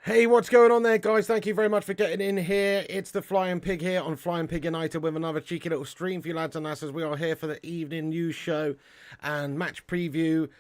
Hey, what's going on there, guys? Thank you very much for getting in here. It's the Flying Pig here on Flying Pig United with another cheeky little stream for you lads and lasses. We are here for the evening news show and match preview,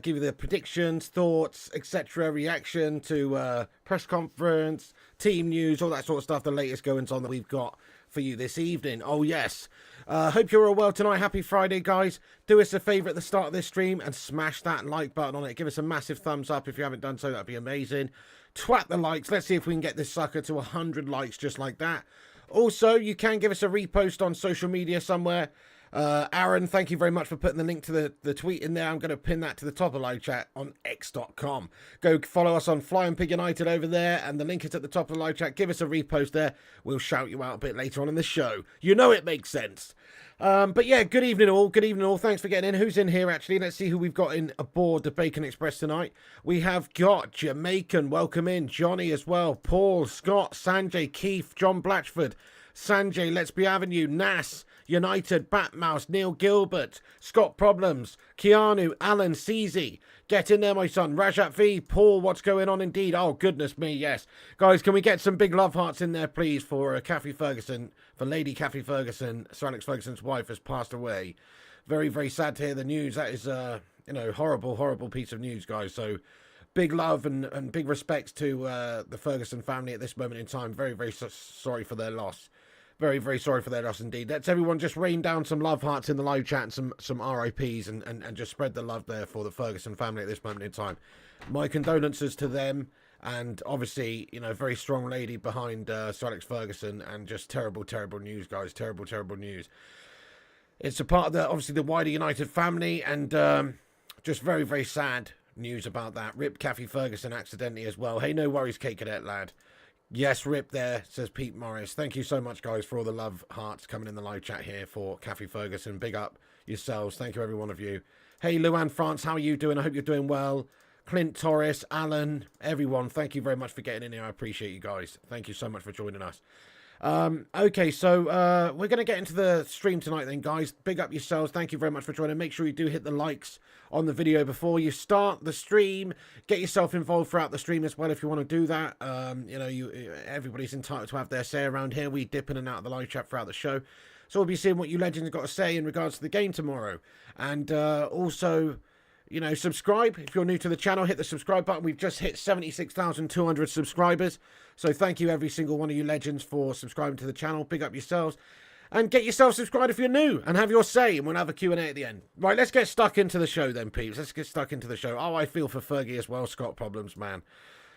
give you the predictions, thoughts, etc., reaction to press conference, team news, all that sort of stuff, the latest goings on that we've got for you this evening. Oh, yes. Hope you're all well tonight. Happy Friday, guys. Do us a favour at the start of this stream and smash that like button on it. Give us a massive thumbs up if you haven't done so. That'd be amazing. Twat the likes. Let's see if we can get this sucker to 100 likes just like that. Also, you can give us a repost on social media somewhere. Aaron, thank you very much for putting the link to the tweet in there. I'm going to pin that to the top of live chat on x.com. Go follow us on Flying Pig United over there, and the link is at the top of the live chat. Give us a repost there. We'll shout you out a bit later on in the show. You know it makes sense. But yeah, good evening all. Good evening all. Thanks for getting in. Who's in here actually? Let's see who we've got in aboard the Bacon Express tonight. We have got Jamaican. Welcome in. Johnny as well. Paul, Scott, Sanjay, Keith, John Blatchford, Sanjay, Let's Be Avenue, Nas, United, Batmouse, Neil Gilbert, Scott Problems, Keanu, Alan, Ceesay. Get in there, my son. Rajat V, Paul, what's going on indeed? Oh, goodness me, yes. Guys, can we get some big love hearts in there, please, for Cathy Ferguson, for Lady Cathy Ferguson. Sir Alex Ferguson's wife has passed away. Very, very sad to hear the news. That is, you know, horrible, horrible piece of news, guys. So, big love and big respects to the Ferguson family at this moment in time. Very, very sorry for their loss. Very, very sorry for their loss indeed. Let's everyone just rain down some love hearts in the live chat and some RIPs and just spread the love there for the Ferguson family at this moment in time. My condolences to them, and obviously, you know, very strong lady behind Sir Alex Ferguson, and just terrible, terrible news, guys. Terrible, terrible news. It's a part of obviously the wider United family, and just very, very sad news about that. Rip Cathy Ferguson accidentally as well. Hey, no worries, Kate Cadet lad. Yes, rip there, says Pete Morris. Thank you so much, guys, for all the love hearts coming in the live chat here for Cathy Ferguson. Big up yourselves. Thank you, every one of you. Hey, Luann France, how are you doing? I hope you're doing well. Clint Torres, Alan, everyone, thank you very much for getting in here. I appreciate you guys. Thank you so much for joining us. Okay, so we're going to get into the stream tonight then, guys. Big up yourselves. Thank you very much for joining. Make sure you do hit the likes on the video before you start the stream. Get yourself involved throughout the stream as well if you want to do that. You know, everybody's entitled to have their say around here. We dip in and out of the live chat throughout the show. So we'll be seeing what you legends have got to say in regards to the game tomorrow. And also, you know, subscribe. If you're new to the channel, hit the subscribe button. We've just hit 76,200 subscribers. So thank you, every single one of you legends, for subscribing to the channel. Big up yourselves. And get yourself subscribed if you're new, and have your say, and we'll have a Q&A at the end. Right, let's get stuck into the show then, peeps. Let's get stuck into the show. Oh, I feel for Fergie as well. Scott Problems, man.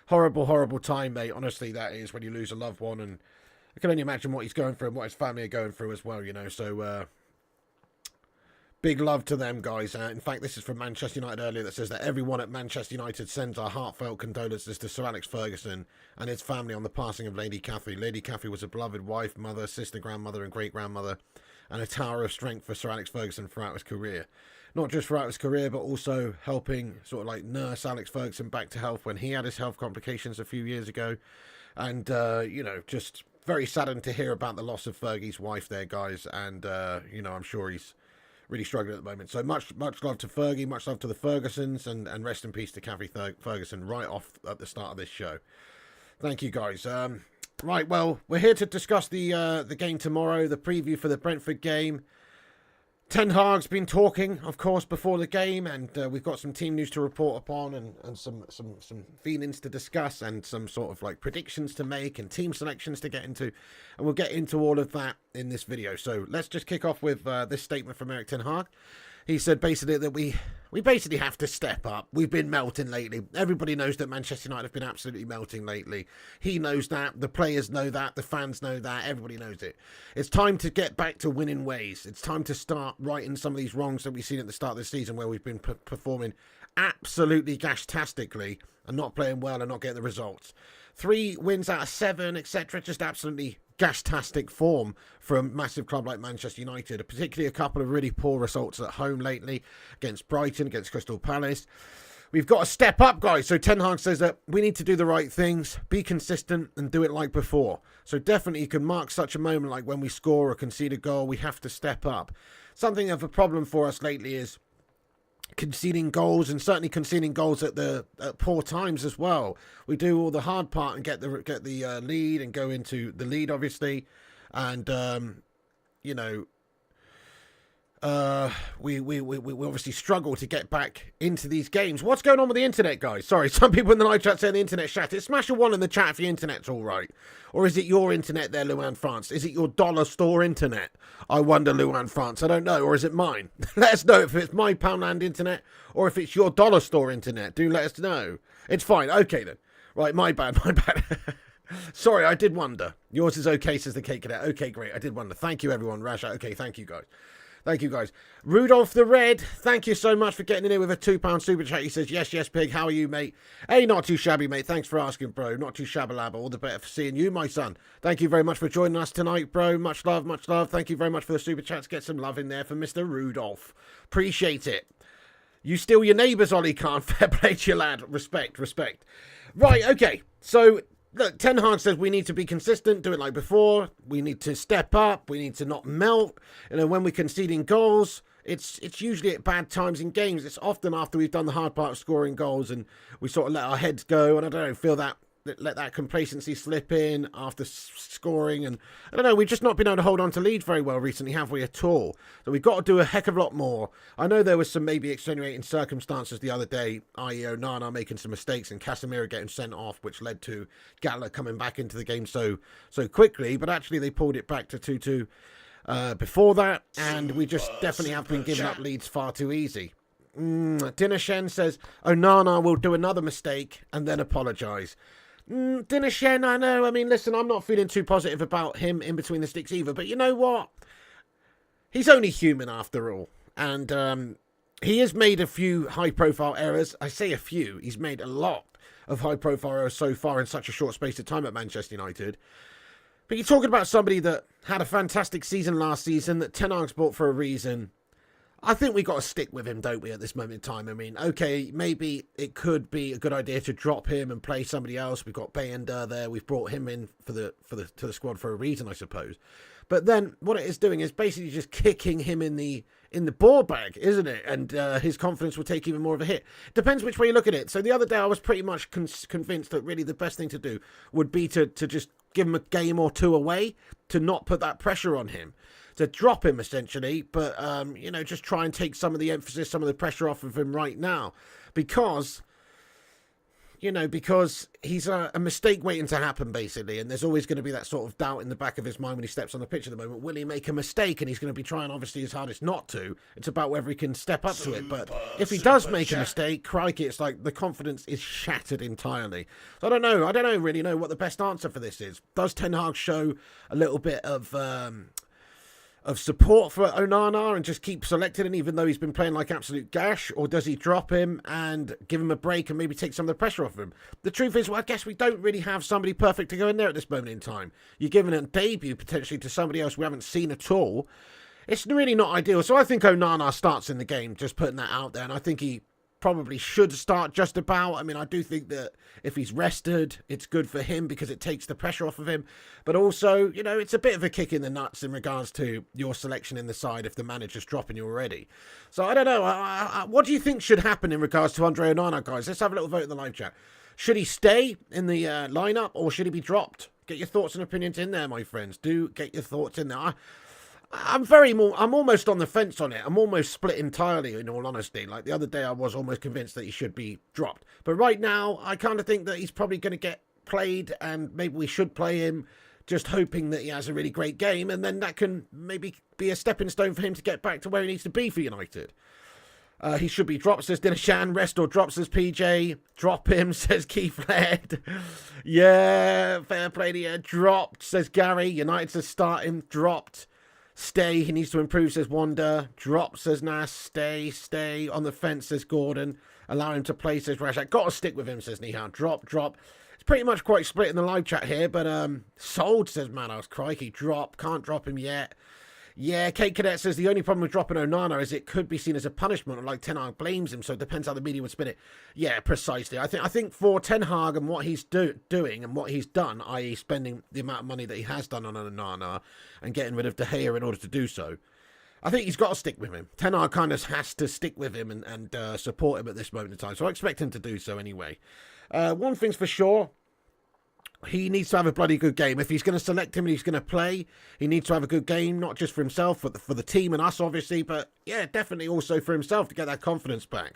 Horrible, horrible time, mate. Honestly, that is, when you lose a loved one. And I can only imagine what he's going through and what his family are going through as well, you know. So, big love to them, guys. In fact, this is from Manchester United earlier that says that everyone at Manchester United sends our heartfelt condolences to Sir Alex Ferguson and his family on the passing of Lady Cathy. Lady Cathy was a beloved wife, mother, sister, grandmother and great-grandmother, and a tower of strength for Sir Alex Ferguson throughout his career. Not just throughout his career, but also helping sort of like nurse Alex Ferguson back to health when he had his health complications a few years ago. And, you know, just very saddened to hear about the loss of Fergie's wife there, guys. And, you know, I'm sure he's really struggling at the moment. So much love to Fergie, much love to the Fergusons, and rest in peace to Cathy Ferguson right off at the start of this show. Thank you, guys. Right, well, we're here to discuss the game tomorrow, the preview for the Brentford game. Ten Hag's been talking, of course, before the game, and we've got some team news to report upon, and some feelings to discuss, and some sort of like predictions to make, and team selections to get into, and we'll get into all of that in this video. So let's just kick off with this statement from Erik ten Hag. He said basically that we basically have to step up. We've been melting lately. Everybody knows that Manchester United have been absolutely melting lately. He knows that. The players know that. The fans know that. Everybody knows it. It's time to get back to winning ways. It's time to start righting some of these wrongs that we've seen at the start of the season where we've been performing absolutely gashtastically and not playing well and not getting the results. 3 wins out of 7, etc. Just absolutely gashtastic form for a massive club like Manchester United, particularly a couple of really poor results at home lately against Brighton, against Crystal Palace. We've got to step up, guys. So Ten Hag says that we need to do the right things, be consistent and do it like before. So definitely you can mark such a moment like when we score or concede a goal, we have to step up. Something of a problem for us lately is conceding goals, and certainly conceding goals at poor times as well. We do all the hard part and get the lead and go into the lead, obviously, and you know, we obviously struggle to get back into these games. What's going on with the internet, guys? Sorry, some people in the live chat saying the internet shattered. Smash a 1 in the chat if your internet's all right. Or is it your internet there, Luan France? Is it your dollar store internet? I wonder, Luan France. I don't know. Or is it mine? Let us know if it's my Poundland internet or if it's your dollar store internet. Do let us know. It's fine. Okay, then. Right, my bad. Sorry, I did wonder. Yours is okay, says the Cake Cadet. Okay, great. I did wonder. Thank you, everyone. Rasha. Okay, thank you, guys. Thank you, guys. Rudolph the Red, thank you so much for getting in here with a £2 super chat. He says, yes, Pig. How are you, mate? Hey, not too shabby, mate. Thanks for asking, bro. Not too shabba-labba. All the better for seeing you, my son. Thank you very much for joining us tonight, bro. Much love, much love. Thank you very much for the super chats. Get some love in there for Mr. Rudolph. Appreciate it. You steal your neighbours, Ollie Khan. Fair play to you, lad. Respect. Right, okay. So, look, Ten Hag says we need to be consistent, do it like before. We need to step up. We need to not melt. You know, when we're conceding goals, it's usually at bad times in games. It's often after we've done the hard part of scoring goals and we sort of let our heads go. And I don't know, let that complacency slip in after scoring. And I don't know, we've just not been able to hold on to lead very well recently, have we, at all? So we've got to do a heck of a lot more. I know there was some maybe extenuating circumstances the other day, i.e. Onana making some mistakes and Casemiro getting sent off, which led to Gallagher coming back into the game so quickly. But actually they pulled it back to 2-2 before that, and we just definitely have been giving up leads far too easy. Dinner Shen says Onana will do another mistake and then apologise. Dinner Shen, I know. I mean, listen, I'm not feeling too positive about him in between the sticks either. But you know what? He's only human after all. And he has made a few high-profile errors. I say a few. He's made a lot of high-profile errors so far in such a short space of time at Manchester United. But you're talking about somebody that had a fantastic season last season, that Ten Hag's bought for a reason. I think we got to stick with him, don't we, at this moment in time? I mean, okay, maybe it could be a good idea to drop him and play somebody else. We've got Bayender there. We've brought him in to the squad for a reason, I suppose. But then what it is doing is basically just kicking him in the ball bag, isn't it? And his confidence will take even more of a hit. Depends which way you look at it. So the other day I was pretty much convinced that really the best thing to do would be to just give him a game or two away, to not put that pressure on him, to drop him essentially, but you know, just try and take some of the emphasis, some of the pressure off of him right now, because he's a mistake waiting to happen basically, and there's always going to be that sort of doubt in the back of his mind when he steps on the pitch at the moment. Will he make a mistake? And he's going to be trying obviously his hardest not to. It's about whether he can step up to it. But if he does make a mistake, crikey, it's like the confidence is shattered entirely. So I don't really know what the best answer for this is. Does Ten Hag show a little bit of support for Onana and just keep selecting him even though he's been playing like absolute gash? Or does he drop him and give him a break and maybe take some of the pressure off him? The truth is, well, I guess we don't really have somebody perfect to go in there at this moment in time. You're giving a debut potentially to somebody else we haven't seen at all. It's really not ideal. So I think Onana starts in the game, just putting that out there. And I think he probably should start just about. I mean, I do think that if he's rested, it's good for him because it takes the pressure off of him. But also, you know, it's a bit of a kick in the nuts in regards to your selection in the side if the manager's dropping you already. So I don't know. What do you think should happen in regards to Andre Onana, guys? Let's have a little vote in the live chat. Should he stay in the lineup or should he be dropped? Get your thoughts and opinions in there, my friends. Do get your thoughts in there. I'm almost on the fence on it. I'm almost split entirely, in all honesty. Like the other day, I was almost convinced that he should be dropped. But right now, I kind of think that he's probably going to get played and maybe we should play him just hoping that he has a really great game, and then that can maybe be a stepping stone for him to get back to where he needs to be for United. He should be dropped, says Dinershan. Rest or drop, says PJ. Drop him, says Keith Laird. Yeah, fair play to you. Dropped, says Gary. United says start him. Dropped. Stay, he needs to improve, says Wanda. Drop, says Nas. Stay. On the fence, says Gordon. Allow him to play, says Rashford. Got to stick with him, says Nihal. Drop. It's pretty much quite split in the live chat here, but sold, says Manos. Crikey, drop. Can't drop him yet. Yeah, Kate Cadet says the only problem with dropping Onana is it could be seen as a punishment, or like Ten Hag blames him, so it depends how the media would spin it. Yeah, precisely. I think for Ten Hag and what he's doing and what he's done, i.e. spending the amount of money that he has done on Onana and getting rid of De Gea in order to do so, I think he's got to stick with him. Ten Hag kind of has to stick with him and support him at this moment in time, so I expect him to do so anyway. One thing's for sure, he needs to have a bloody good game. If he's going to select him and he's going to play, he needs to have a good game, not just for himself, but for the team and us, obviously, but yeah, definitely also for himself to get that confidence back.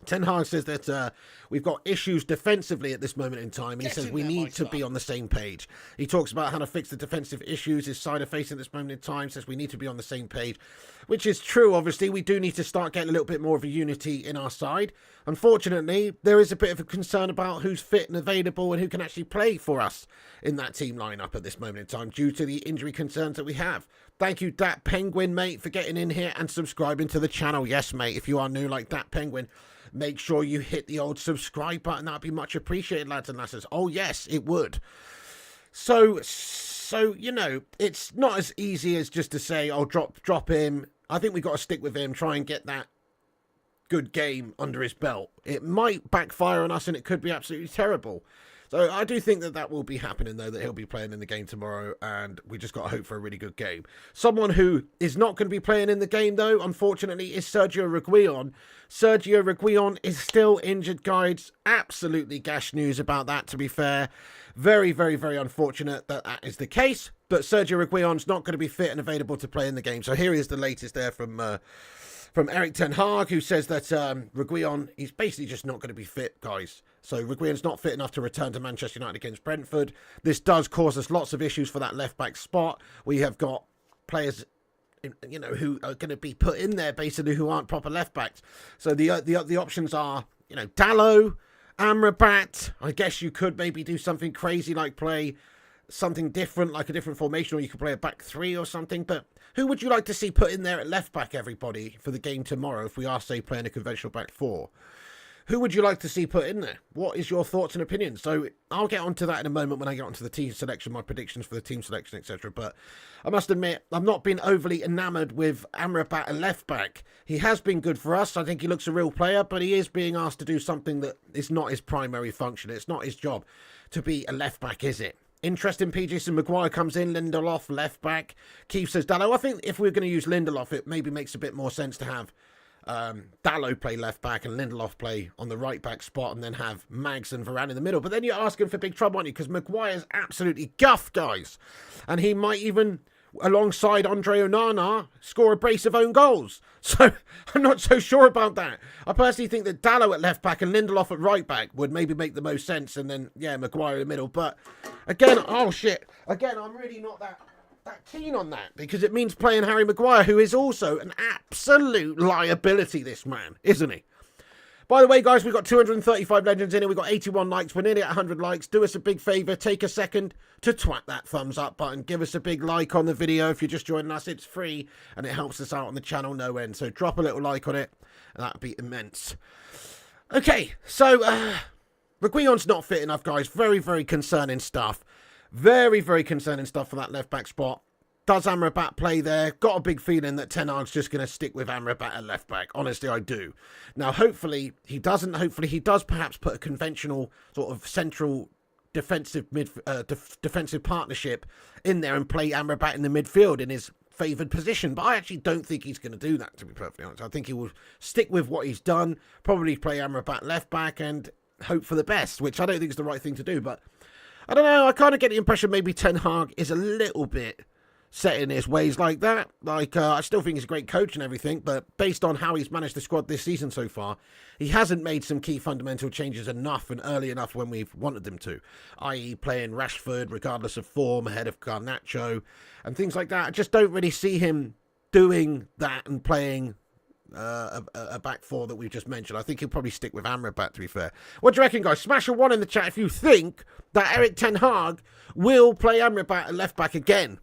Ten Hag says that we've got issues defensively at this moment in time. He says we need to be on the same page. He talks about how to fix the defensive issues his side are facing at this moment in time, says we need to be on the same page, which is true, obviously. We do need to start getting a little bit more of a unity in our side. Unfortunately, there is a bit of a concern about who's fit and available and who can actually play for us in that team lineup at this moment in time due to the injury concerns that we have. Thank you, Dat Penguin, mate, for getting in here and subscribing to the channel. Yes, mate, if you are new like Dat Penguin, make sure you hit the old subscribe button. That'd be much appreciated, lads and lasses. Oh, yes, it would. So, you know, it's not as easy as just to say, oh, drop him. I think we've got to stick with him, try and get that good game under his belt. It might backfire on us and it could be absolutely terrible. So I do think that will be happening, though, that he'll be playing in the game tomorrow, and we just got to hope for a really good game. Someone who is not going to be playing in the game, though, unfortunately, is Sergio Reguilon. Sergio Reguilon is still injured, guys. Absolutely gash news about that, to be fair. Very, very, very unfortunate that that is the case, but Sergio Reguilon's not going to be fit and available to play in the game. So here is the latest there from Eric Ten Hag, who says that Reguilon, he's basically just not going to be fit, guys. So Reguilon's not fit enough to return to Manchester United against Brentford. This does cause us lots of issues for that left-back spot. We have got players, you know, who are going to be put in there, basically, who aren't proper left-backs. So the options are, you know, Dalot, Amrabat. I guess you could maybe do something crazy like play something different, like a different formation, or you could play a back three or something. But who would you like to see put in there at left back, everybody, for the game tomorrow if we are, say, playing a conventional back four? Who would you like to see put in there? What is your thoughts and opinions? So I'll get onto that in a moment when I get onto the team selection, my predictions for the team selection, etc. But I must admit, I've not been overly enamoured with Amrabat at left back. He has been good for us. I think he looks a real player, but he is being asked to do something that is not his primary function. It's not his job to be a left back, is it? Interesting, PJ. Maguire comes in, Lindelof, left back. Keith says Dalot. I think if we're going to use Lindelof, it maybe makes a bit more sense to have Dalot play left back and Lindelof play on the right back spot, and then have Mags and Varane in the middle. But then you're asking for big trouble, aren't you? Because Maguire's absolutely guffed, guys. And he might even, alongside Andre Onana, score a brace of own goals. So I'm not so sure about that. I personally think that Dalot at left back and Lindelof at right back would maybe make the most sense, and then, yeah, Maguire in the middle. But again, oh shit, again, I'm really not that keen on that, because it means playing Harry Maguire, who is also an absolute liability, this man, isn't he? By the way, guys, we've got 235 legends in it. We've got 81 likes. We're nearly at 100 likes. Do us a big favour. Take a second to twat that thumbs up button. Give us a big like on the video. If you're just joining us, it's free and it helps us out on the channel no end. So drop a little like on it and that would be immense. Okay, so Reguilon's not fit enough, guys. Very, very concerning stuff. Very, very concerning stuff for that left-back spot. Does Amrabat play there? Got a big feeling that Ten Hag's just going to stick with Amrabat at left-back. Honestly, I do. Now, hopefully, he doesn't. Hopefully, he does perhaps put a conventional sort of central defensive defensive partnership in there and play Amrabat in the midfield in his favoured position. But I actually don't think he's going to do that, to be perfectly honest. I think he will stick with what he's done, probably play Amrabat left-back and hope for the best, which I don't think is the right thing to do. But I don't know, I kind of get the impression maybe Ten Hag is a little bit set in his ways like that. I still think he's a great coach and everything, but based on how he's managed the squad this season so far, he hasn't made some key fundamental changes enough and early enough when we've wanted them to, i.e. playing Rashford regardless of form ahead of Garnacho and things like that. I just don't really see him doing that and playing a back four that we've just mentioned. I think he'll probably stick with Amrabat, to be fair. What do you reckon, guys? Smash a 1 in the chat if you think that Erik ten Hag will play Amrabat at left back again.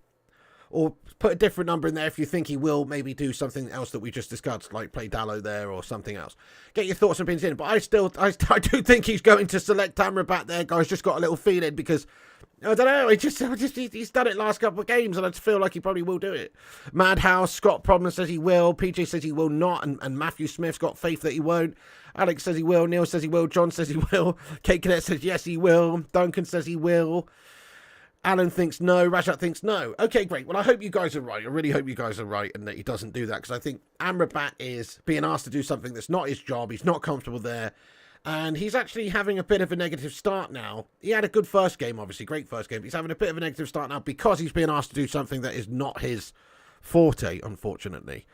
Or put a different number in there if you think he will maybe do something else that we just discussed, like play Dallo there or something else. Get your thoughts and opinions in. But I do think he's going to select Amrabat there, guys. Just got a little feeling because, I don't know, he's done it last couple of games and I feel like he probably will do it. Madhouse, Scott Problem says he will. PJ says he will not. And Matthew Smith's got faith that he won't. Alex says he will. Neil says he will. John says he will. Kate Cadet says yes, he will. Duncan says he will. Alan thinks no. Rashad thinks no. Okay, great. Well, I hope you guys are right. I really hope you guys are right and that he doesn't do that because I think Amrabat is being asked to do something that's not his job. He's not comfortable there. And he's actually having a bit of a negative start now. He had a good first game, obviously. Great first game. He's having a bit of a negative start now because he's being asked to do something that is not his forte, unfortunately.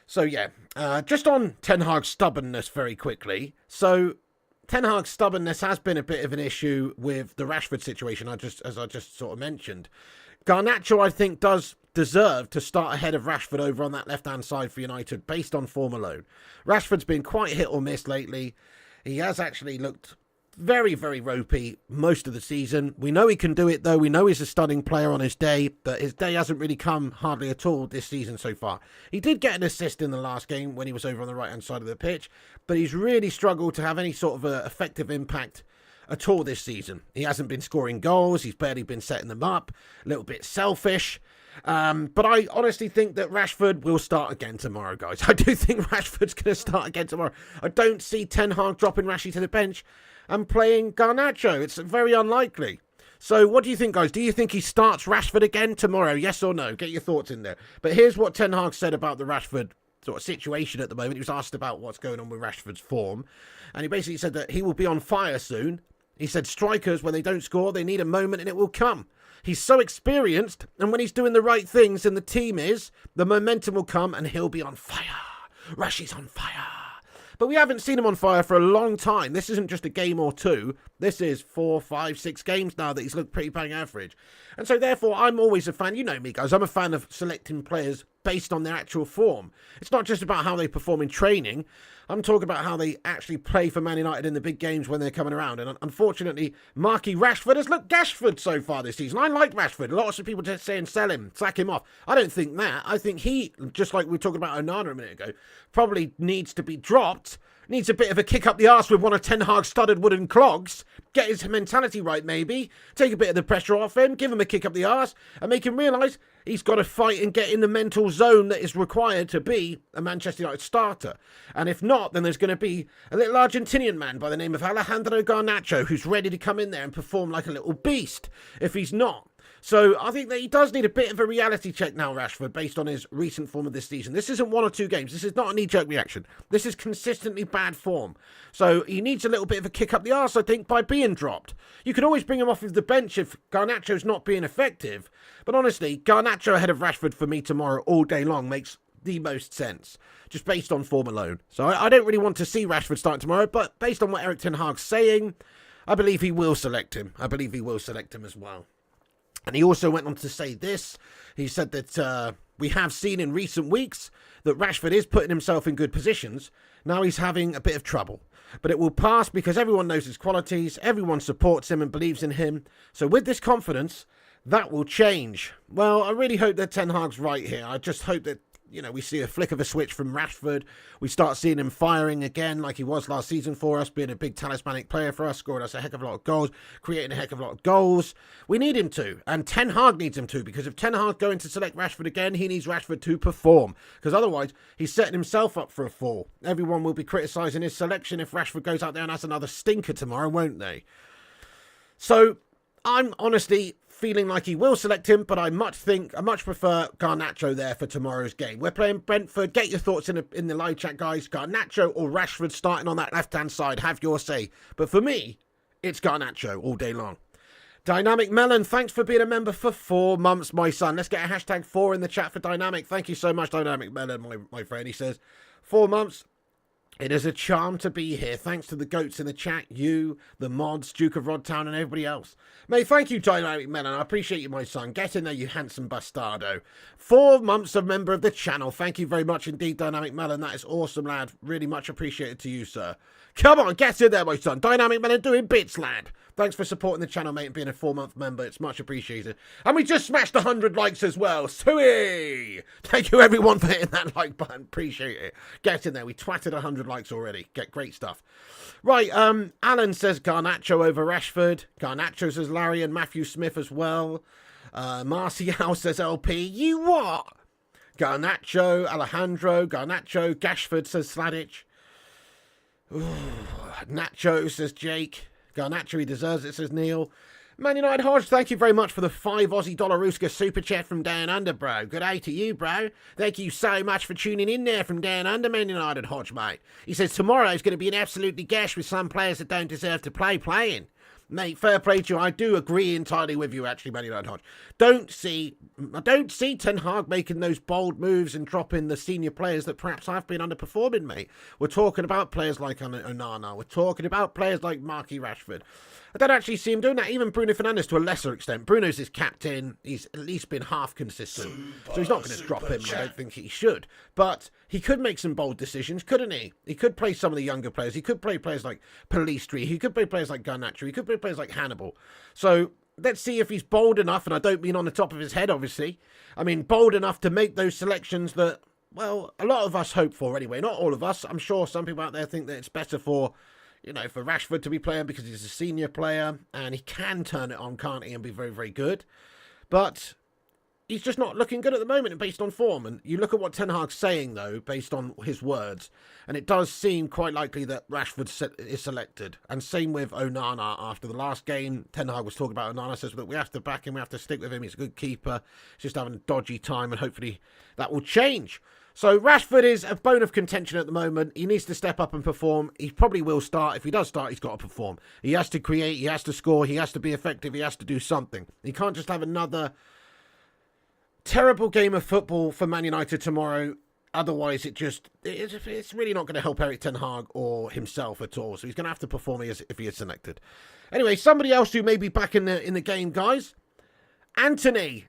So, yeah. Just on Ten Hag's stubbornness very quickly. So, Ten Hag's stubbornness has been a bit of an issue with the Rashford situation, as I just sort of mentioned. Garnacho, I think, does deserve to start ahead of Rashford over on that left-hand side for United, based on form alone. Rashford's been quite hit or miss lately. He has actually looked very, very ropey most of the season. We know he can do it, though. We know he's a stunning player on his day, but his day hasn't really come hardly at all this season so far. He did get an assist in the last game when he was over on the right-hand side of the pitch, but he's really struggled to have any sort of effective impact at all this season. He hasn't been scoring goals. He's barely been setting them up. A little bit selfish. But I honestly think that Rashford will start again tomorrow, guys. I do think Rashford's going to start again tomorrow. I don't see Ten Hag dropping Rashi to the bench and playing Garnacho. It's very unlikely. So what do you think, guys? Do you think he starts Rashford again tomorrow? Yes or no? Get your thoughts in there. But here's what Ten Hag said about the Rashford sort of situation at the moment. He was asked about what's going on with Rashford's form. And he basically said that he will be on fire soon. He said strikers, when they don't score, they need a moment and it will come. He's so experienced, and when he's doing the right things and the team is, the momentum will come and he'll be on fire. Rashi's on fire. But we haven't seen him on fire for a long time. This isn't just a game or two. This is 4, 5, 6 games now that he's looked pretty bang average. And so therefore, I'm always a fan. You know me, guys. I'm a fan of selecting players based on their actual form. It's not just about how they perform in training. I'm talking about how they actually play for Man United in the big games when they're coming around. And unfortunately, Marky Rashford has looked Gashford so far this season. I like Rashford. Lots of people just saying sell him, sack him off. I don't think that. I think he, just like we were talking about Onana a minute ago, probably needs to be dropped. Needs a bit of a kick up the arse with one of Ten Hag's studded wooden clogs. Get his mentality right, maybe. Take a bit of the pressure off him. Give him a kick up the arse. And make him realise he's got to fight and get in the mental zone that is required to be a Manchester United starter. And if not, then there's going to be a little Argentinian man by the name of Alejandro Garnacho who's ready to come in there and perform like a little beast if he's not. So I think that he does need a bit of a reality check now, Rashford, based on his recent form of this season. This isn't 1 or 2 games. This is not a knee-jerk reaction. This is consistently bad form. So he needs a little bit of a kick up the arse, I think, by being dropped. You can always bring him off of the bench if Garnacho's not being effective. But honestly, Garnacho ahead of Rashford for me tomorrow all day long makes the most sense, just based on form alone. So I don't really want to see Rashford starting tomorrow, but based on what Erik ten Hag's saying, I believe he will select him. I believe he will select him as well. And he also went on to say this. He said that we have seen in recent weeks that Rashford is putting himself in good positions. Now he's having a bit of trouble. But it will pass because everyone knows his qualities. Everyone supports him and believes in him. So with this confidence, that will change. Well, I really hope that Ten Hag's right here. I just hope that, you know, we see a flick of a switch from Rashford. We start seeing him firing again like he was last season for us, being a big talismanic player for us, scoring us a heck of a lot of goals, creating a heck of a lot of goals. We need him to, and Ten Hag needs him to, because if Ten Hag's going to select Rashford again, he needs Rashford to perform, because otherwise he's setting himself up for a fall. Everyone will be criticising his selection if Rashford goes out there and has another stinker tomorrow, won't they? So I'm honestly feeling like he will select him, but I much prefer Garnacho there for tomorrow's game. We're playing Brentford. Get your thoughts in the live chat, guys. Garnacho or Rashford starting on that left-hand side. Have your say. But for me, it's Garnacho all day long. Dynamic Melon, thanks for being a member for 4 months, my son. Let's get a hashtag 4 in the chat for Dynamic. Thank you so much, Dynamic Melon, my friend. He says, 4 months. It is a charm to be here. Thanks to the goats in the chat, you, the mods, Duke of Rodtown, and everybody else. Mate, thank you, Dynamic Melon. I appreciate you, my son. Get in there, you handsome bastardo. 4 months of member of the channel. Thank you very much indeed, Dynamic Melon. That is awesome, lad. Really much appreciated to you, sir. Come on, get in there, my son. Dynamic Melon doing bits, lad. Thanks for supporting the channel, mate, and being a 4-month member. It's much appreciated. And we just smashed 100 likes as well. Sooey! Thank you, everyone, for hitting that like button. Appreciate it. Get in there. We twatted 100 likes already. Get great stuff. Right, Alan says Garnacho over Rashford. Garnacho says Larry and Matthew Smith as well. Marcial says LP. You what? Garnacho, Alejandro, Garnacho. Gashford says Sladic. Ooh, Nacho says Jake. Garnacho, he deserves it, says Neil. Man United Hodge, thank you very much for the $5 Aussie Rooska super chat from Down Under, bro. Good day to you, bro. Thank you so much for tuning in there from Down Under, Man United Hodge, mate. He says tomorrow's going to be an absolutely gash with some players that don't deserve to play playing. Mate, fair play to you. I do agree entirely with you, actually, Man United Hodge. I don't see Ten Hag making those bold moves and dropping the senior players that perhaps have been underperforming, mate. We're talking about players like Onana. We're talking about players like Marquis Rashford. I don't actually see him doing that. Even Bruno Fernandes to a lesser extent. Bruno's his captain. He's at least been half consistent. So he's not going to drop him. I don't think he should. But he could make some bold decisions, couldn't he? He could play some of the younger players. He could play players like Pellistri. He could play players like Garnacho. He could play players like Hannibal. So let's see if he's bold enough, and I don't mean on the top of his head, obviously. I mean bold enough to make those selections that, well, a lot of us hope for anyway. Not all of us. I'm sure some people out there think that it's better for Rashford to be playing because he's a senior player and he can turn it on, can't he, and be very, very good. But he's just not looking good at the moment based on form. And you look at what Ten Hag's saying, though, based on his words, and it does seem quite likely that Rashford is selected. And same with Onana after the last game. Ten Hag was talking about Onana, says that we have to back him, we have to stick with him. He's a good keeper. He's just having a dodgy time, and hopefully that will change. So Rashford is a bone of contention at the moment. He needs to step up and perform. He probably will start. If he does start, he's got to perform. He has to create. He has to score. He has to be effective. He has to do something. He can't just have another terrible game of football for Man United tomorrow. Otherwise, it's really not going to help Erik Ten Hag or himself at all. So he's going to have to perform if he is selected. Anyway, somebody else who may be back in the game, guys. Antony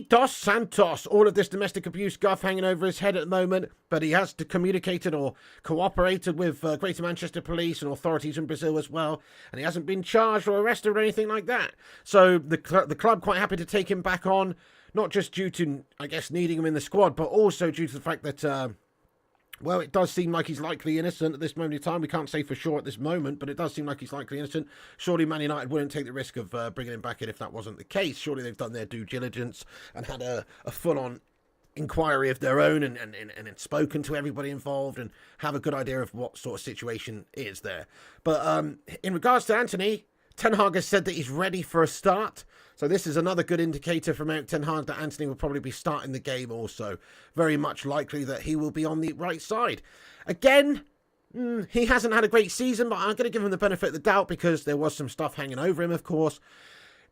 dos Santos. All of this domestic abuse guff hanging over his head at the moment, but he has communicated or cooperated with Greater Manchester Police and authorities in Brazil as well, and he hasn't been charged or arrested or anything like that. So the club quite happy to take him back on, not just due to, I guess, needing him in the squad, but also due to the fact that, well, it does seem like he's likely innocent at this moment in time. We can't say for sure at this moment, but it does seem like he's likely innocent. Surely Man United wouldn't take the risk of bringing him back in if that wasn't the case. Surely they've done their due diligence and had a full-on inquiry of their own and spoken to everybody involved and have a good idea of what sort of situation is there. But in regards to Antony, Ten Hag has said that he's ready for a start. So this is another good indicator from Erik Ten Hag that Antony will probably be starting the game also. Very much likely that he will be on the right side. Again, he hasn't had a great season, but I'm going to give him the benefit of the doubt because there was some stuff hanging over him, of course.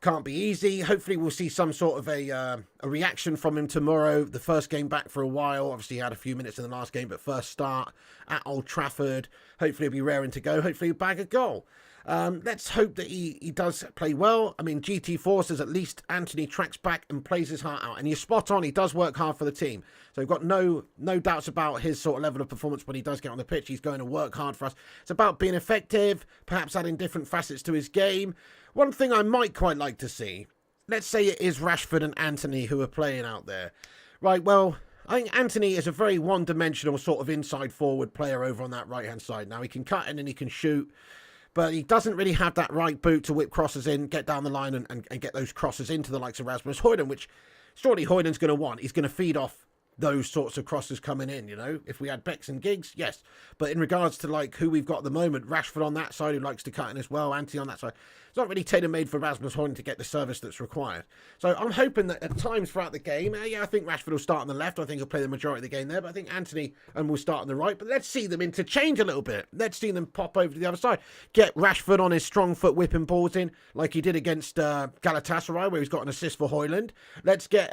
Can't be easy. Hopefully we'll see some sort of a reaction from him tomorrow. The first game back for a while. Obviously he had a few minutes in the last game, but first start at Old Trafford. Hopefully he'll be raring to go. Hopefully he'll bag a goal. Let's hope that he does play well. I mean, GT4 says at least Antony tracks back and plays his heart out. And you're spot on. He does work hard for the team. So we've got no doubts about his sort of level of performance when he does get on the pitch. He's going to work hard for us. It's about being effective, perhaps adding different facets to his game. One thing I might quite like to see, let's say it is Rashford and Antony who are playing out there. Right, well, I think Antony is a very one-dimensional sort of inside forward player over on that right-hand side. Now, he can cut in and he can shoot, but he doesn't really have that right boot to whip crosses in, get down the line and get those crosses into the likes of Rasmus Højlund, which surely Højlund's going to want. He's going to feed off those sorts of crosses coming in, you know. If we had Becks and Giggs, yes. But in regards to, like, who we've got at the moment, Rashford on that side who likes to cut in as well, Antony on that side. It's not really tailor-made for Rasmus Højlund to get the service that's required. So I'm hoping that at times throughout the game, I think Rashford will start on the left. I think he'll play the majority of the game there, but I think Antony will start on the right. But let's see them interchange a little bit. Let's see them pop over to the other side. Get Rashford on his strong foot whipping balls in, like he did against Galatasaray, where he's got an assist for Højlund. Let's get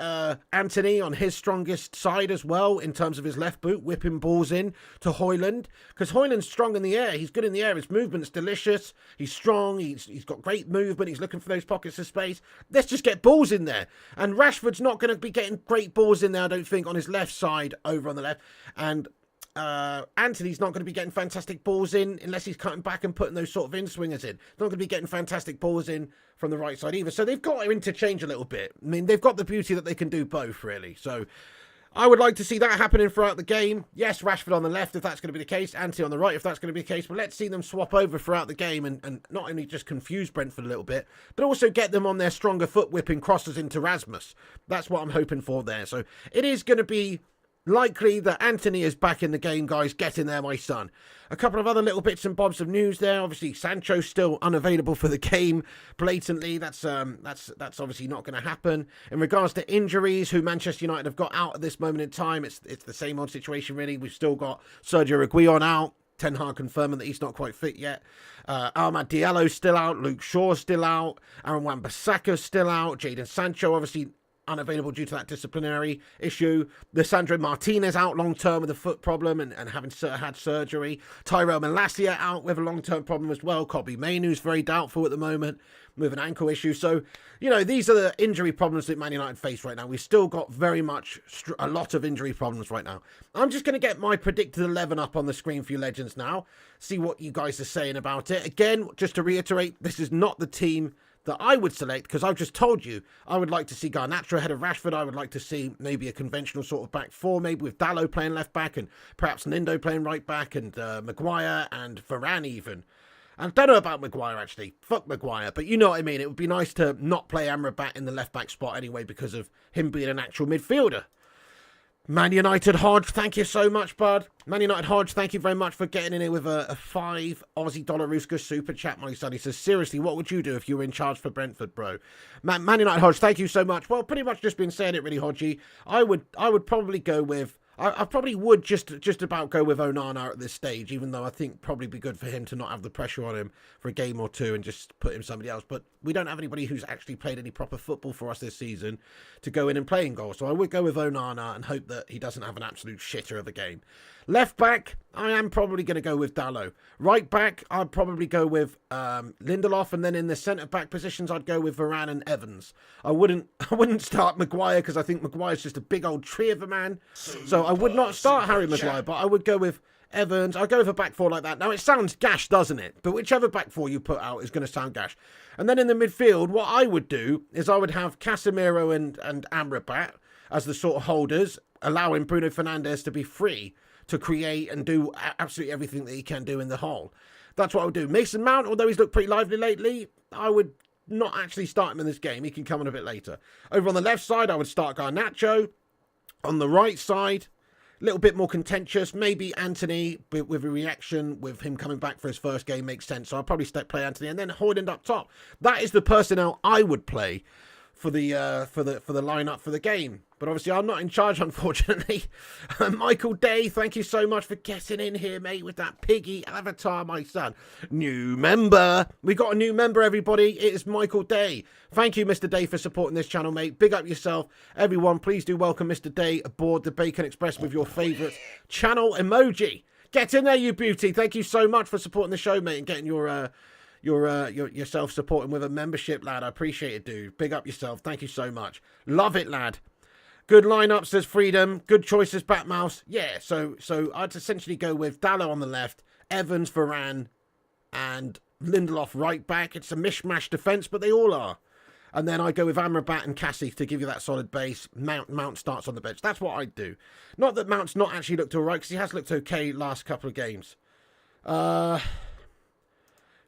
Antony on his strongest side as well, in terms of his left boot, whipping balls in to Højlund. Because Højlund's strong in the air. He's good in the air. His movement's delicious. He's strong. He's got great movement. He's looking for those pockets of space. Let's just get balls in there. And Rashford's not going to be getting great balls in there, I don't think, on his left side, over on the left. And Antony's not going to be getting fantastic balls in unless he's cutting back and putting those sort of in-swingers in. Not going to be getting fantastic balls in from the right side either. So they've got to interchange a little bit. I mean, they've got the beauty that they can do both, really. So I would like to see that happening throughout the game. Yes, Rashford on the left, if that's going to be the case. Antony on the right, if that's going to be the case. But let's see them swap over throughout the game and not only just confuse Brentford a little bit, but also get them on their stronger foot whipping crosses into Rasmus. That's what I'm hoping for there. So it is going to be likely that Antony is back in the game, guys. Get in there, my son. A couple of other little bits and bobs of news there. Obviously, Sancho's still unavailable for the game blatantly. That's obviously not going to happen. In regards to injuries, who Manchester United have got out at this moment in time, it's the same old situation, really. We've still got Sergio Reguilon out. Ten Hag confirming that he's not quite fit yet. Amad Diallo's still out. Luke Shaw's still out. Aaron Wan-Bissaka's still out. Jadon Sancho, obviously unavailable due to that disciplinary issue. Lisandro Martinez out long-term with a foot problem and having had surgery. Tyrell Malacia out with a long-term problem as well. Kobbie Mainoo's very doubtful at the moment with an ankle issue. So, you know, these are the injury problems that Man United face right now. We've still got very much a lot of injury problems right now. I'm just going to get my predicted 11 up on the screen for you legends now. See what you guys are saying about it. Again, just to reiterate, this is not the team that I would select, because I've just told you I would like to see Garnacho ahead of Rashford. I would like to see maybe a conventional sort of back four, maybe with Dalot playing left back and perhaps Nindo playing right back and Maguire and Varane even. I don't know about Maguire, actually. Fuck Maguire. But you know what I mean. It would be nice to not play Amrabat in the left back spot anyway because of him being an actual midfielder. Man United Hodge, thank you so much, bud. Man United Hodge, thank you very much for getting in here with a $5 Aussie dollar Ruska super chat, my son. He says, seriously, what would you do if you were in charge for Brentford, bro? Man United Hodge, thank you so much. Well, pretty much just been saying it really, Hodgie. I would probably go with, I probably would just about go with Onana at this stage, even though I think probably be good for him to not have the pressure on him for a game or two and just put him somebody else. But we don't have anybody who's actually played any proper football for us this season to go in and play in goal. So I would go with Onana and hope that he doesn't have an absolute shitter of a game. Left back, I am probably going to go with Dalot. Right back, I'd probably go with Lindelof, and then in the centre back positions, I'd go with Varane and Evans. I wouldn't start Maguire because I think Maguire's just a big old tree of a man. So I would not start Harry Maguire, but I would go with Evans. I'll go with a back four like that. Now it sounds gash, doesn't it? But whichever back four you put out is going to sound gash. And then in the midfield, what I would do is I would have Casemiro and Amrabat as the sort of holders, allowing Bruno Fernandes to be free to create and do absolutely everything that he can do in the hole. That's what I would do. Mason Mount, although he's looked pretty lively lately, I would not actually start him in this game. He can come on a bit later. Over on the left side, I would start Garnacho. On the right side, a little bit more contentious. Maybe Antony with a reaction, with him coming back for his first game, makes sense. So I'll probably play Antony and then Højlund up top. That is the personnel I would play for the lineup for the game. But obviously I'm not in charge, unfortunately. Michael Day, thank you so much for getting in here, mate, with that piggy avatar, my son. New member. We got a new member, everybody. It is Michael Day. Thank you, Mr. Day, for supporting this channel, mate. Big up yourself. Everyone, please do welcome Mr. Day aboard the Bacon Express with your favourite channel emoji. Get in there, you beauty. Thank you so much for supporting the show, mate, and getting yourself supporting with a membership, lad. I appreciate it, dude. Big up yourself. Thank you so much. Love it, lad. Good lineup, says Freedom. Good choices, Batmouse. Yeah, so I'd essentially go with Dalot on the left, Evans, Varane, and Lindelof right back. It's a mishmash defence, but they all are. And then I go with Amrabat and Cathy to give you that solid base. Mount starts on the bench. That's what I'd do. Not that Mount's not actually looked all right, because he has looked okay last couple of games.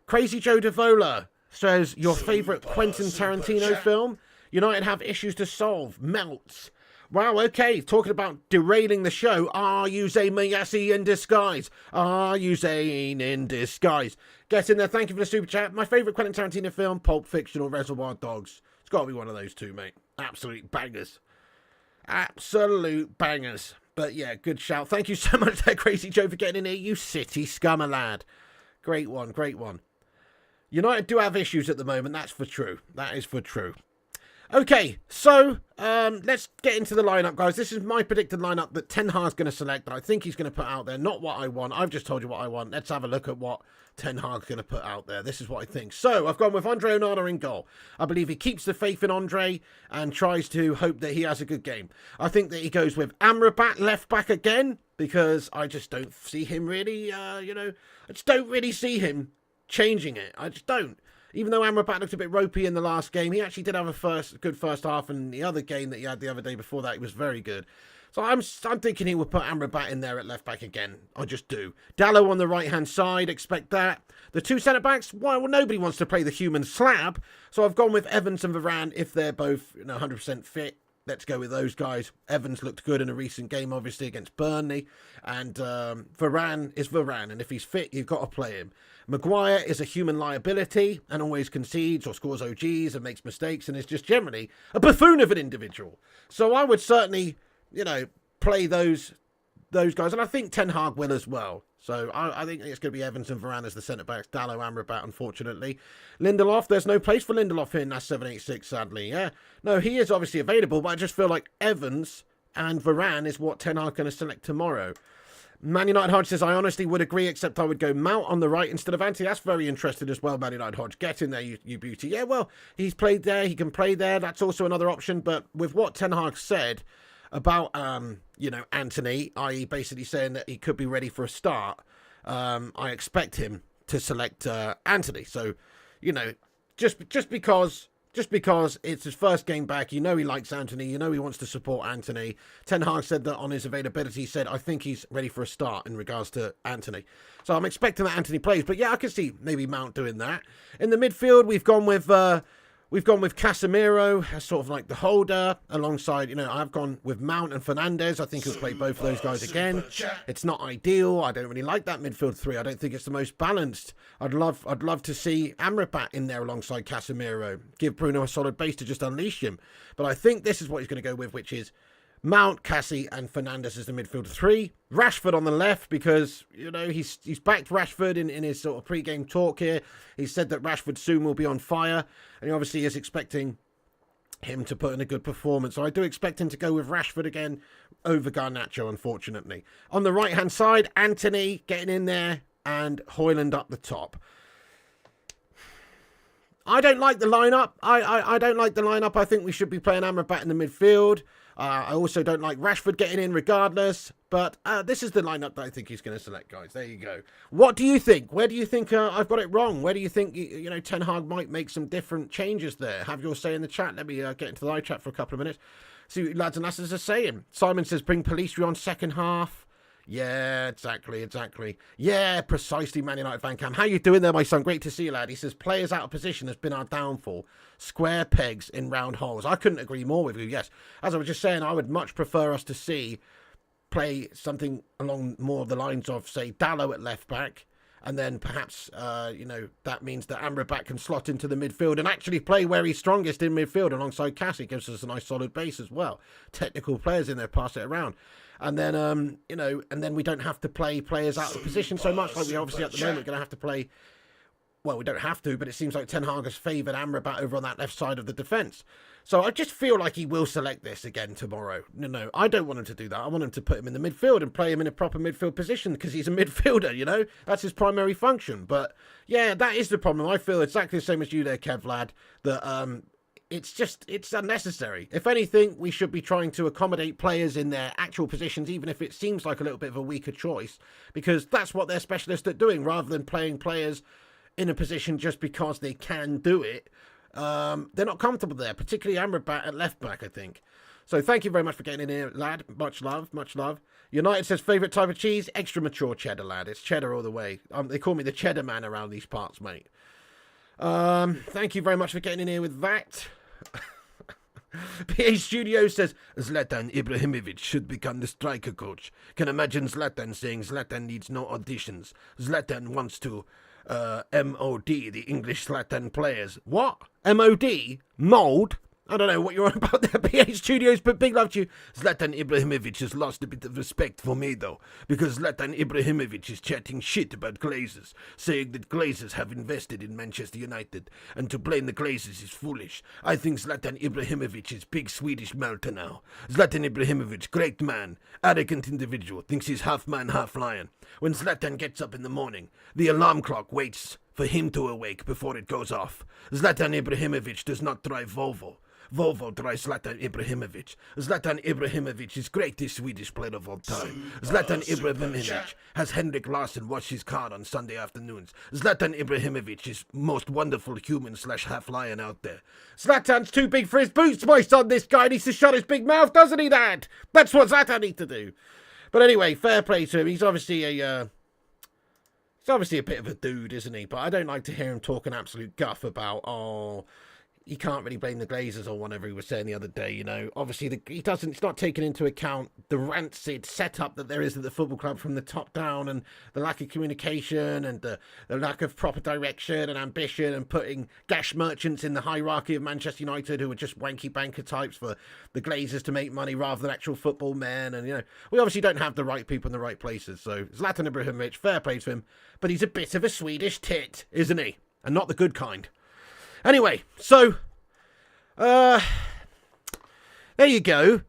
Crazy Joe Devola says, your favourite Quentin Tarantino film? United have issues to solve. Melts. Wow, okay, talking about derailing the show. Are you Zayn Mayasi in disguise? Are you Zayn in disguise? Get in there, thank you for the super chat. My favourite Quentin Tarantino film, Pulp Fiction or Reservoir Dogs? It's got to be one of those two, mate. Absolute bangers. Absolute bangers. But yeah, good shout. Thank you so much there, Crazy Joe, for getting in here. You city scummer lad. Great one, great one. United do have issues at the moment, that's for true. That is for true. Okay, so let's get into the lineup, guys. This is my predicted lineup that Ten Hag's going to select, that I think he's going to put out there. Not what I want. I've just told you what I want. Let's have a look at what Ten Hag's going to put out there. This is what I think. So I've gone with Andre Onana in goal. I believe he keeps the faith in Andre and tries to hope that he has a good game. I think that he goes with Amrabat left back again because I just don't see him really, I just don't really see him changing it. I just don't. Even though Amrabat looked a bit ropey in the last game, he actually did have a good first half, and the other game that he had the other day before that, he was very good. So I'm thinking he would put Amrabat in there at left back again. I just do. Dalot on the right hand side, expect that. The two centre backs, well, nobody wants to play the human slab, so I've gone with Evans and Varane if they're both 100% fit. Let's go with those guys. Evans looked good in a recent game, obviously, against Burnley. And Varane is Varane. And if he's fit, you've got to play him. Maguire is a human liability and always concedes or scores OGs and makes mistakes and is just generally a buffoon of an individual. So I would certainly, play those guys. And I think Ten Hag will as well. So I think it's going to be Evans and Varane as the centre-backs. Dalot, Amrabat, unfortunately. Lindelof, there's no place for Lindelof here in that 786, sadly. Yeah, no, he is obviously available, but I just feel like Evans and Varane is what Ten Hag going to select tomorrow. Man United Hodge says, I honestly would agree, except I would go Mount on the right instead of Antony. That's very interesting as well, Man United Hodge. Get in there, you beauty. Yeah, well, he's played there. He can play there. That's also another option. But with what Ten Hag said about, Antony, i.e. basically saying that he could be ready for a start, I expect him to select Antony. So, just because it's his first game back, he likes Antony, he wants to support Antony. Ten Hag said that on his availability, he said, I think he's ready for a start in regards to Antony. So I'm expecting that Antony plays, but yeah, I can see maybe Mount doing that. In the midfield, we've gone with Casemiro as sort of like the holder alongside, I've gone with Mount and Fernandes. I think he'll play both of those guys again. It's not ideal. I don't really like that midfield three. I don't think it's the most balanced. I'd love to see Amrabat in there alongside Casemiro. Give Bruno a solid base to just unleash him. But I think this is what he's going to go with, which is Mount, Cassie and Fernandes as the midfield three. Rashford on the left because, he's backed Rashford in his sort of pre-game talk here. He said that Rashford soon will be on fire. And he obviously is expecting him to put in a good performance. So I do expect him to go with Rashford again over Garnacho, unfortunately. On the right-hand side, Antony getting in there and Højlund up the top. I don't like the lineup. I don't like the lineup. I think we should be playing Amrabat in the midfield. I also don't like Rashford getting in regardless. But this is the lineup that I think he's going to select, guys. There you go. What do you think? Where do you think I've got it wrong? Where do you think, Ten Hag might make some different changes there? Have your say in the chat. Let me get into the live chat for a couple of minutes. See what lads and lasses are saying. Simon says, bring Pellistri on second half. Yeah, exactly. Yeah, precisely, Man United fan cam. How you doing there, my son? Great to see you, lad. He says, players out of position has been our downfall. Square pegs in round holes. I couldn't agree more with you, yes. As I was just saying, I would much prefer us to see play something along more of the lines of, say, Dalot at left back. And then perhaps, that means that Amrabat can slot into the midfield and actually play where he's strongest in midfield alongside Cathy. Gives us a nice solid base as well. Technical players in there, pass it around. And then, and then we don't have to play players out of position so much. Like we obviously at the moment going to have to play. Well, we don't have to, but it seems like Ten Hag has favoured Amrabat over on that left side of the defence. So I just feel like he will select this again tomorrow. No, I don't want him to do that. I want him to put him in the midfield and play him in a proper midfield position because he's a midfielder, That's his primary function. But, yeah, that is the problem. I feel exactly the same as you there, Kev, lad, that it's unnecessary. If anything, we should be trying to accommodate players in their actual positions, even if it seems like a little bit of a weaker choice, because that's what they're specialist at doing, rather than playing players in a position just because they can do it. They're not comfortable there, particularly Amrabat at left back, I think. So thank you very much for getting in here, lad. Much love, much love. United says, favourite type of cheese? Extra mature cheddar, lad. It's cheddar all the way. They call me the cheddar man around these parts, mate. Thank you very much for getting in here with that. PA Studio says, Zlatan Ibrahimovic should become the striker coach. Can imagine Zlatan saying Zlatan needs no auditions. Zlatan wants to MOD, the English Zlatan players. What? MOD? Mold? I don't know what you're on about there, PA Studios, but big love to you. Zlatan Ibrahimovic has lost a bit of respect for me, though, because Zlatan Ibrahimovic is chatting shit about Glazers, saying that Glazers have invested in Manchester United, and to blame the Glazers is foolish. I think Zlatan Ibrahimovic is big Swedish melter now. Zlatan Ibrahimovic, great man, arrogant individual, thinks he's half man, half lion. When Zlatan gets up in the morning, the alarm clock waits for him to awake before it goes off. Zlatan Ibrahimovic does not drive Volvo. Volvo drives Zlatan Ibrahimovic. Zlatan Ibrahimovic is greatest Swedish player of all time. Zlatan Ibrahimovic has Henrik Larsson wash his car on Sunday afternoons. Zlatan Ibrahimovic is most wonderful human / half lion out there. Zlatan's too big for his boots, my son. This guy needs to shut his big mouth, doesn't he, Dad? That's what Zlatan needs to do. But anyway, fair play to him. He's obviously a bit of a dude, isn't he? But I don't like to hear him talking absolute guff about, you can't really blame the Glazers or whatever he was saying the other day, you know. Obviously, it's not taking into account the rancid setup that there is at the football club from the top down, and the lack of communication and the lack of proper direction and ambition, and putting gash merchants in the hierarchy of Manchester United who are just wanky banker types for the Glazers to make money rather than actual football men. And, you know, we obviously don't have the right people in the right places. So Zlatan Ibrahimovic, fair play to him, but he's a bit of a Swedish tit, isn't he? And not the good kind. Anyway, so, there you go.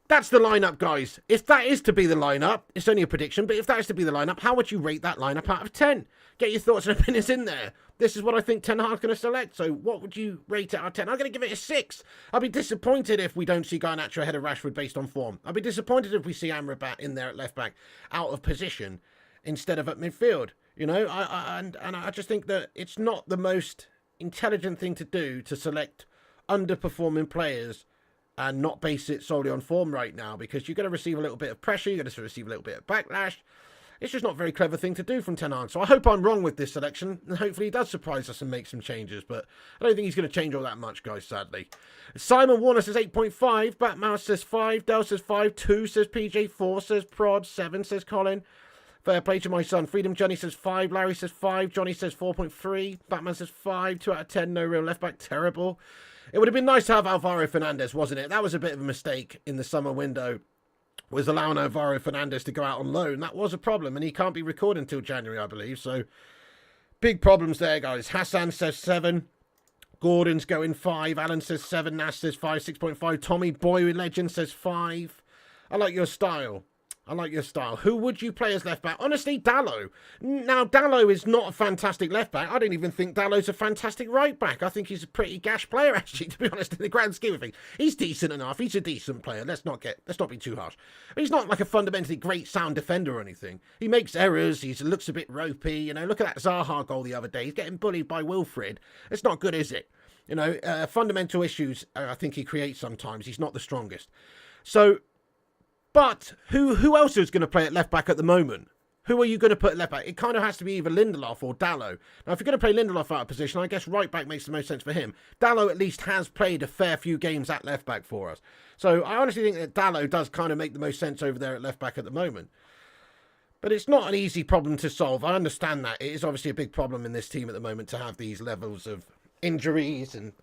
That's the lineup, guys. If that is to be the lineup, it's only a prediction, but if that is to be the lineup, how would you rate that lineup out of 10? Get your thoughts and opinions in there. This is what I think Ten Hag's going to select. So what would you rate it out of 10? I'm going to give it a 6. I'll be disappointed if we don't see Garnacho ahead of Rashford based on form. I'll be disappointed if we see Amrabat in there at left back out of position instead of at midfield. You know, I just think that it's not the most intelligent thing to do to select underperforming players and not base it solely on form right now, because you're going to receive a little bit of pressure, you're going to receive a little bit of backlash. It's just not a very clever thing to do from Ten Hag. So I hope I'm wrong with this selection, and hopefully he does surprise us and make some changes, but I don't think he's going to change all that much, guys, sadly. Simon Warner says 8.5, Batmouse says 5, Dell says 5, 2 says PJ, 4 says Prod, 7 says Colin. Fair play to my son. Freedom Johnny says 5, Larry says 5, Johnny says 4.3, Batman says 5, 2 out of 10, no real left back, terrible. It would have been nice to have Alvaro Fernandez, wasn't it? That was a bit of a mistake in the summer window, was allowing Alvaro Fernandez to go out on loan. That was a problem, and he can't be recorded until January, I believe. So, big problems there, guys. Hassan says 7. Gordon's going 5. Alan says 7. Nash says 5, 6.5. Tommy Boy Legend says 5. I like your style. I like your style. Who would you play as left back? Honestly, Dalot. Now, Dalot is not a fantastic left back. I don't even think Dalot's a fantastic right back. I think he's a pretty gash player, actually, to be honest, in the grand scheme of things. He's decent enough. He's a decent player. Let's not be too harsh. But he's not like a fundamentally great sound defender or anything. He makes errors. He looks a bit ropey. You know, look at that Zaha goal the other day. He's getting bullied by Wilfred. It's not good, is it? You know, fundamental issues I think he creates sometimes. He's not the strongest. So, but who else is going to play at left back at the moment? Who are you going to put at left back? It kind of has to be either Lindelof or Dalot. Now, if you're going to play Lindelof out of position, I guess right back makes the most sense for him. Dalot at least has played a fair few games at left back for us. So I honestly think that Dalot does kind of make the most sense over there at left back at the moment. But it's not an easy problem to solve. I understand that. It is obviously a big problem in this team at the moment to have these levels of injuries and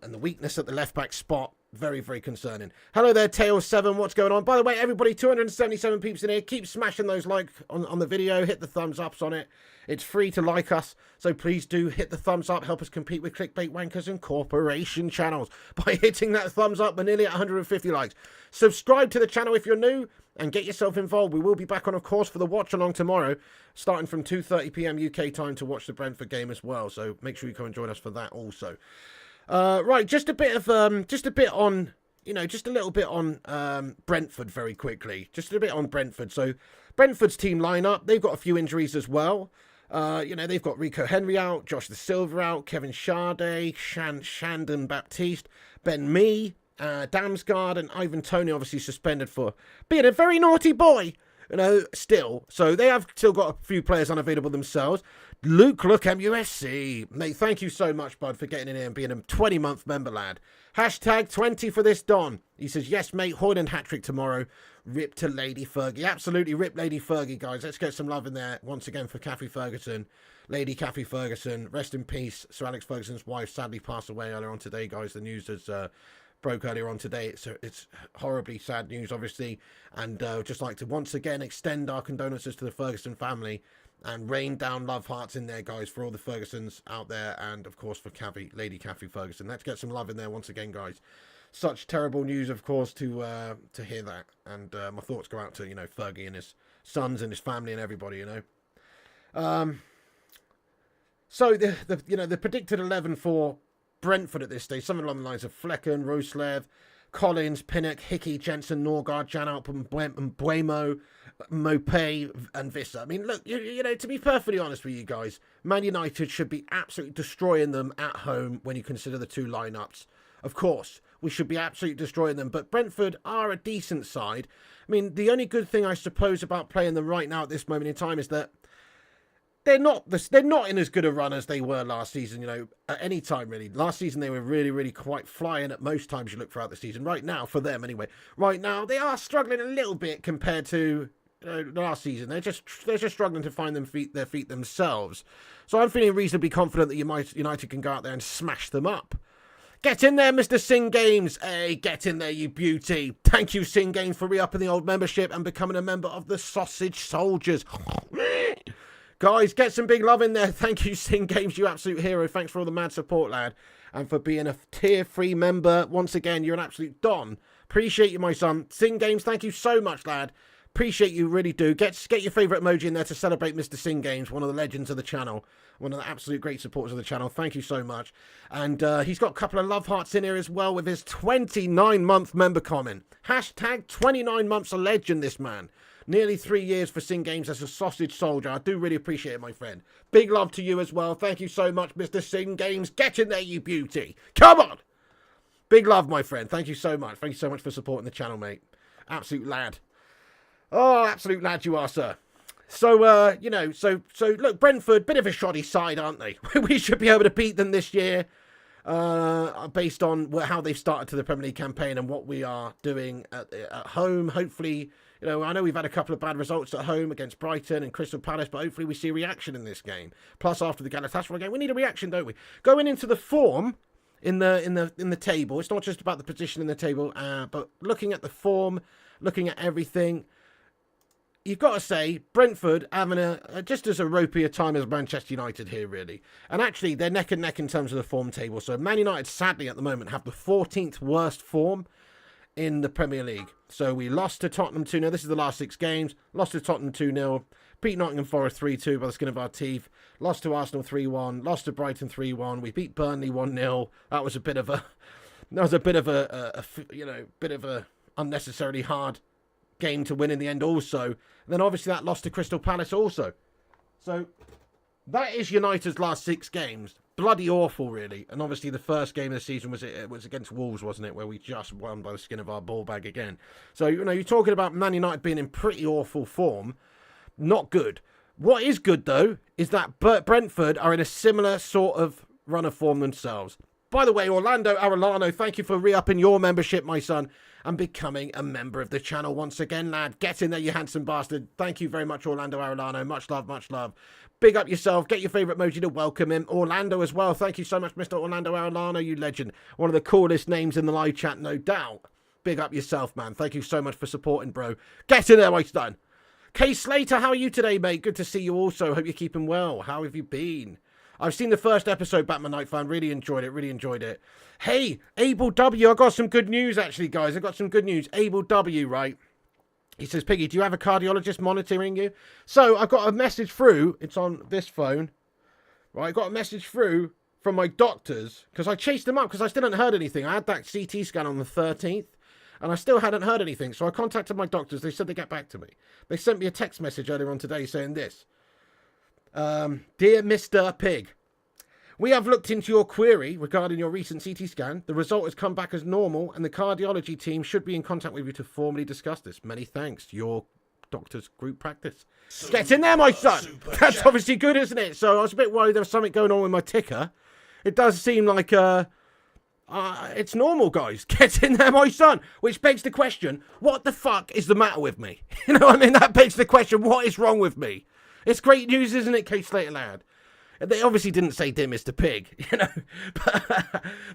the weakness at the left back spot. Very, very concerning. Hello there, Tail7. What's going on? By the way, everybody, 277 peeps in here. Keep smashing those like on the video. Hit the thumbs ups on it. It's free to like us, so please do hit the thumbs up. Help us compete with clickbait wankers and corporation channels by hitting that thumbs up. We're nearly at 150 likes. Subscribe to the channel if you're new and get yourself involved. We will be back on, of course, for the watch along tomorrow, starting from 2:30 p.m. UK time to watch the Brentford game as well. So make sure you come and join us for that also. Right, just a little bit on Brentford very quickly. Just a bit on Brentford. So Brentford's team lineup, they've got a few injuries as well. They've got Rico Henry out, Josh the Silva out, Kevin Sade, Shandon Baptiste, Ben Mee, Damsgaard, and Ivan Toney obviously suspended for being a very naughty boy You know, still. So they have still got a few players unavailable themselves. Look, MUFC. Mate, thank you so much, bud, for getting in here and being a 20-month member, lad. Hashtag 20 for this Don. He says, yes, mate, Hoyland hat-trick tomorrow. Rip to Lady Fergie. Absolutely rip Lady Fergie, guys. Let's get some love in there once again for Cathy Ferguson. Lady Cathy Ferguson. Rest in peace. Sir Alex Ferguson's wife sadly passed away earlier on today, guys. The news has broke earlier on today. It's horribly sad news, obviously. And just like to once again extend our condolences to the Ferguson family. And rain down love hearts in there, guys, for all the Fergusons out there. And, of course, for Cathy, Lady Cathy Ferguson. Let's get some love in there once again, guys. Such terrible news, of course, to hear that. And my thoughts go out to, you know, Fergie and his sons and his family and everybody, you know. So, the predicted 11 for Brentford at this stage, something along the lines of Flecken, Roslev, Collins, Pinnock, Hickey, Jensen, Norgard, Janalp, and Buemo, Mopé, and Visser. I mean, look, you know, to be perfectly honest with you guys, Man United should be absolutely destroying them at home when you consider the two lineups. Of course, we should be absolutely destroying them, but Brentford are a decent side. I mean, the only good thing I suppose about playing them right now at this moment in time is that they're not in as good a run as they were last season, you know, at any time, really. Last season, they were really, really quite flying at most times you look throughout the season. Right now, for them anyway, right now, they are struggling a little bit compared to last season. They're just struggling to find their feet themselves. So I'm feeling reasonably confident that United can go out there and smash them up. Get in there, Mr. Sing Games. Hey, get in there, you beauty. Thank you, Sing Games, for re-upping the old membership and becoming a member of the Sausage Soldiers. Guys, get some big love in there. Thank you, Sing Games, you absolute hero. Thanks for all the mad support, lad. And for being a tier 3 member. Once again, you're an absolute don. Appreciate you, my son. Sing Games, thank you so much, lad. Appreciate you, really do. Get your favourite emoji in there to celebrate Mr. Sing Games, one of the legends of the channel. One of the absolute great supporters of the channel. Thank you so much. And he's got a couple of love hearts in here as well with his 29-month member comment. Hashtag 29 months a legend, this man. Nearly 3 years for Sing Games as a sausage soldier. I do really appreciate it, my friend. Big love to you as well. Thank you so much, Mr. Sing Games. Get in there, you beauty. Come on. Big love, my friend. Thank you so much. Thank you so much for supporting the channel, mate. Absolute lad. Oh, absolute lad you are, sir. So, you know, so look, Brentford, bit of a shoddy side, aren't they? We should be able to beat them this year. Based on how they've started to the Premier League campaign and what we are doing at home. Hopefully, you know, I know we've had a couple of bad results at home against Brighton and Crystal Palace, but hopefully we see a reaction in this game. Plus, after the Galatasaray game, we need a reaction, don't we? Going into the form in the table, it's not just about the position in the table, but looking at the form, looking at everything. You've got to say, Brentford having just as a ropier time as Manchester United here, really. And actually, they're neck and neck in terms of the form table. So Man United, sadly, at the moment, have the 14th worst form in the Premier League. So we lost to Tottenham 2-0. This is the last 6 games. Lost to Tottenham 2-0. Beat Nottingham Forest 3-2 by the skin of our teeth. Lost to Arsenal 3-1. Lost to Brighton 3-1. We beat Burnley 1-0. That was a bit of a unnecessarily hard game to win in the end also. And then obviously that loss to Crystal Palace also. So that is United's last 6 games. Bloody awful, really. And obviously the first game of the season was against Wolves, wasn't it? Where we just won by the skin of our ball bag again. So, you know, you're talking about Man United being in pretty awful form. Not good. What is good, though, is that Brentford are in a similar sort of run of form themselves. By the way, Orlando Arellano, thank you for re-upping your membership, my son, and becoming a member of the channel once again, lad. Get in there, you handsome bastard. Thank you very much, Orlando Arellano. Much love, much love. Big up yourself. Get your favourite emoji to welcome him. Orlando as well. Thank you so much, Mr. Orlando Arellano, you legend. One of the coolest names in the live chat, no doubt. Big up yourself, man. Thank you so much for supporting, bro. Get in there, my son. Kay Slater, how are you today, mate? Good to see you also. Hope you're keeping well. How have you been? I've seen the first episode, Batman Night Fan. Really enjoyed it. Hey, Abel W. I got some good news, actually, guys. I got some good news. Abel W, right? He says, Piggy, do you have a cardiologist monitoring you? So I got a message through. It's on this phone. Right, I got a message through from my doctors because I chased them up because I still hadn't heard anything. I had that CT scan on the 13th. And I still hadn't heard anything. So I contacted my doctors. They said they'd get back to me. They sent me a text message earlier on today saying this. Dear Mr. Pig, we have looked into your query regarding your recent CT scan. The result has come back as normal and the cardiology team should be in contact with you to formally discuss this. Many thanks. Your doctor's group practice. Get in there, my son. That's obviously good, isn't it? So I was a bit worried there was something going on with my ticker. It does seem like it's normal, guys. Get in there, my son. Which begs the question, what the fuck is the matter with me? You know what I mean? That begs the question, what is wrong with me? It's great news, isn't it, Kate Slater lad? They obviously didn't say Dear Mr. Pig, you know.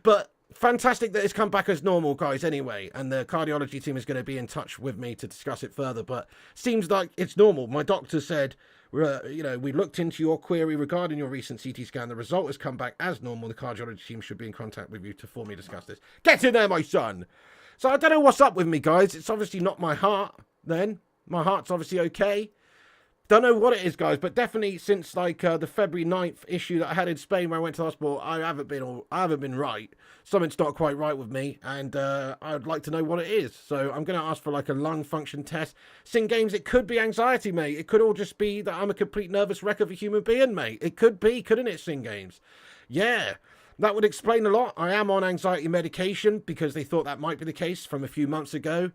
But fantastic that it's come back as normal, guys, anyway. And the cardiology team is going to be in touch with me to discuss it further. But seems like it's normal. My doctor said, you know, we looked into your query regarding your recent CT scan. The result has come back as normal. The cardiology team should be in contact with you to formally discuss this. Get in there, my son. So I don't know what's up with me, guys. It's obviously not my heart, then. My heart's obviously okay. Don't know what it is, guys, but definitely since like the February 9th issue that I had in Spain where I went to the hospital, I haven't been right. Something's not quite right with me, and I'd like to know what it is. So I'm going to ask for like a lung function test. Sin Games, it could be anxiety, mate. It could all just be that I'm a complete nervous wreck of a human being, mate. It could be, couldn't it, Sin Games? Yeah, that would explain a lot. I am on anxiety medication because they thought that might be the case from a few months ago.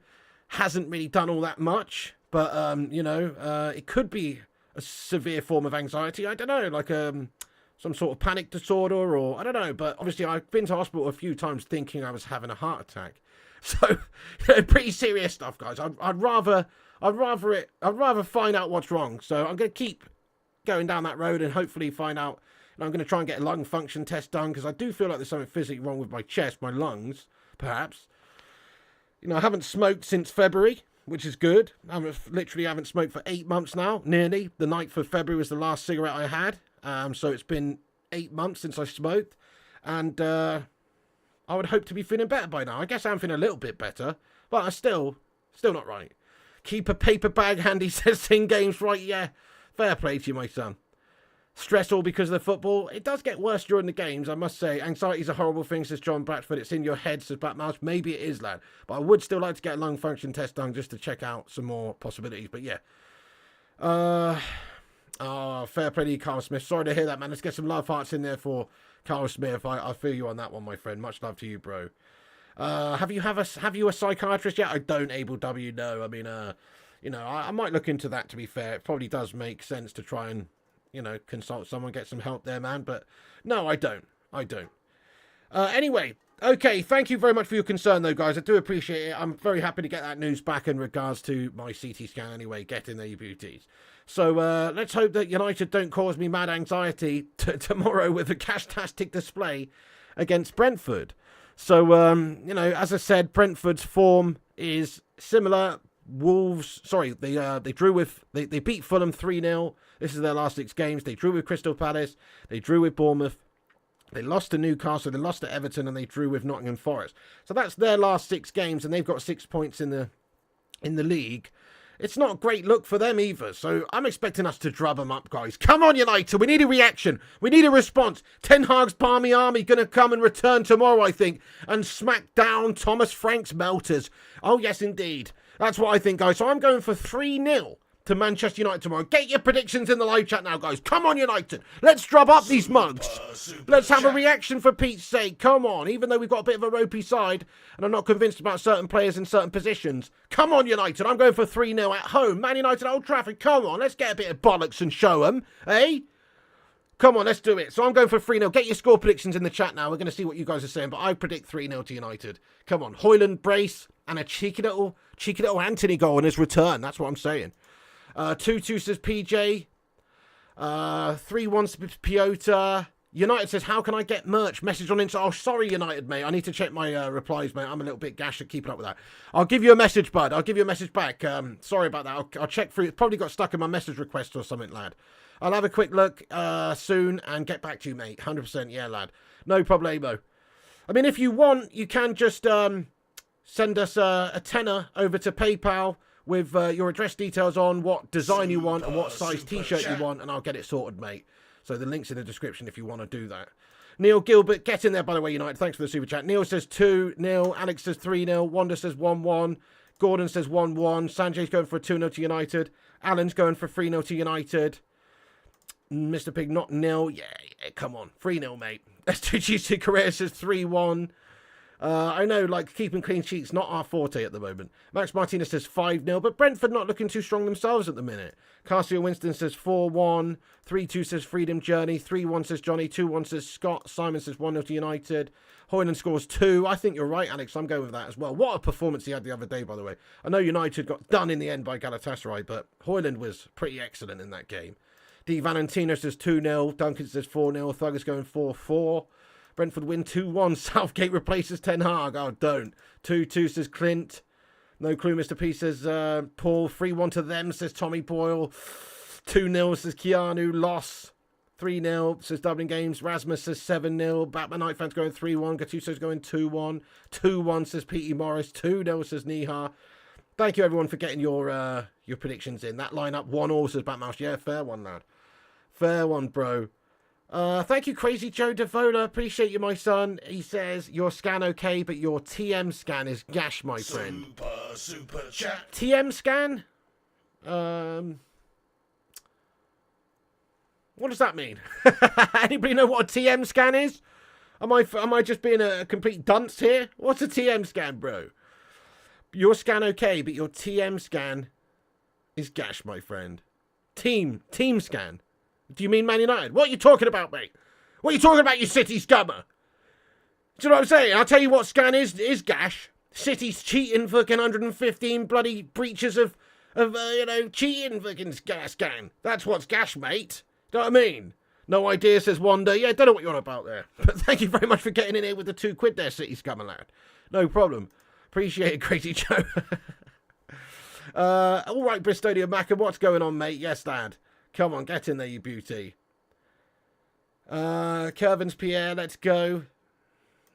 Hasn't really done all that much. But, you know, it could be a severe form of anxiety. I don't know, like some sort of panic disorder or I don't know. But obviously I've been to hospital a few times thinking I was having a heart attack. So, you know, pretty serious stuff, guys. I'd rather find out what's wrong. So I'm going to keep going down that road and hopefully find out. And I'm going to try and get a lung function test done because I do feel like there's something physically wrong with my chest, my lungs, perhaps. You know, I haven't smoked since February, which is good. I literally haven't smoked for 8 months now, nearly. The 9th of February was the last cigarette I had. So it's been 8 months since I smoked. And I would hope to be feeling better by now. I guess I'm feeling a little bit better, but I'm still not right. Keep a paper bag handy, says Sin Games. Right, yeah. Fair play to you, my son. Stress all because of the football. It does get worse during the games, I must say. Anxiety is a horrible thing, says John Bradford. It's in your head, says Black Mouse. Maybe it is, lad. But I would still like to get a lung function test done just to check out some more possibilities. But yeah. Fair play to you, Carl Smith. Sorry to hear that, man. Let's get some love hearts in there for Carl Smith. I feel you on that one, my friend. Much love to you, bro. Have you a psychiatrist yet? I don't, Abel W. No. I mean, you know, I might look into that, to be fair. It probably does make sense to try and, you know, consult someone, get some help there, man. But no, I don't. Anyway, okay, thank you very much for your concern, though, guys. I do appreciate it. I'm very happy to get that news back in regards to my CT scan anyway. Get in there, you beauties. So let's hope that United don't cause me mad anxiety tomorrow with a cash-tastic display against Brentford. So, you know, as I said, Brentford's form is similar. Wolves, sorry, they beat Fulham 3-0. This is their last 6 games. They drew with Crystal Palace. They drew with Bournemouth. They lost to Newcastle. They lost to Everton, and they drew with Nottingham Forest. So that's their last 6 games, and they've got 6 points in the league. It's not a great look for them either. So I'm expecting us to drub them up, guys. Come on, United. We need a reaction. We need a response. Ten Hag's Palmy Army going to come and return tomorrow, I think, and smack down Thomas Frank's Melters. Oh, yes, indeed. That's what I think, guys. So I'm going for 3-0 to Manchester United tomorrow. Get your predictions in the live chat now, guys. Come on, United. Let's drop up these mugs. Let's have a reaction for Pete's sake. Come on. Even though we've got a bit of a ropey side and I'm not convinced about certain players in certain positions. Come on, United. I'm going for 3-0 at home. Man United, Old Trafford. Come on. Let's get a bit of bollocks and show them. Eh? Come on, let's do it. So I'm going for 3-0. Get your score predictions in the chat now. We're going to see what you guys are saying. But I predict 3-0 to United. Come on. Hoyland, brace, and a cheeky little Antony goal in his return. That's what I'm saying. 2-2 says PJ. 3-1 says Piotr. United says, how can I get merch? Message on Insta. Oh, sorry, United, mate. I need to check my replies, mate. I'm a little bit gash at keeping up with that. I'll give you a message, bud. I'll give you a message back. Sorry about that. I'll check through. It probably got stuck in my message request or something, lad. I'll have a quick look soon and get back to you, mate. 100%, yeah, lad. No problemo. I mean, if you want, you can just send us a tenner over to PayPal with your address details on, what design you want and what size t-shirt you want, and I'll get it sorted, mate. So the link's in the description if you want to do that. Neil Gilbert, get in there, by the way, United. Thanks for the super chat. Neil says 2-0. Alex says 3-0. Wanda says 1-1. Gordon says 1-1. Sanjay's going for a 2-0 to United. Alan's going for 3-0 to United. Mr. Pig, not nil. Yeah, come on. 3-0, mate. S2GC Correa says 3-1. I know, like, keeping clean sheets, not our forte at the moment. Max Martinez says 5-0, but Brentford not looking too strong themselves at the minute. Casio Winston says 4-1. 3-2 says Freedom Journey. 3-1 says Johnny. 2-1 says Scott. Simon says 1-0 to United. Hoyland scores 2. I think you're right, Alex. I'm going with that as well. What a performance he had the other day, by the way. I know United got done in the end by Galatasaray, but Hoyland was pretty excellent in that game. D. Valentino says 2-0. Duncan says 4-0. Thug is going 4-4. Brentford win 2-1. Southgate replaces Ten Hag. Oh, don't. 2-2 says Clint. No clue, Mr. P says Paul. 3-1 to them, says Tommy Boyle. 2-0 says Keanu. Loss. 3-0 says Dublin Games. Rasmus says 7-0. Batman Night fans going 3-1. Gattuso's going 2-1. 2-1 says P.E. Morris. 2-0 says Niha. Thank you, everyone, for getting your predictions in. That lineup, 1-1 says Batmouse. Yeah, fair one, lad. Fair one, bro. Thank you, Crazy Joe Devola. Appreciate you, my son. He says, your scan okay, but your TM scan is gash, my friend. Super chat. TM scan? What does that mean? Anybody know what a TM scan is? Am I just being a complete dunce here? What's a TM scan, bro? Your scan okay, but your TM scan is gash, my friend. Team scan. Do you mean Man United? What are you talking about, mate? What are you talking about, you City scummer? Do you know what I'm saying? I'll tell you what scan is gash. City's cheating fucking 115 bloody breaches of cheating fucking scan. That's what's gash, mate. Do you know what I mean? No idea, says Wanda. Yeah, don't know what you're on about there. But thank you very much for getting in here with the £2 there, City scummer lad. No problem. Appreciate it, Crazy Joe. All right, Bristolian Macca, what's going on, mate? Yes, lad. Come on, get in there, you beauty. Kervins Pierre, let's go.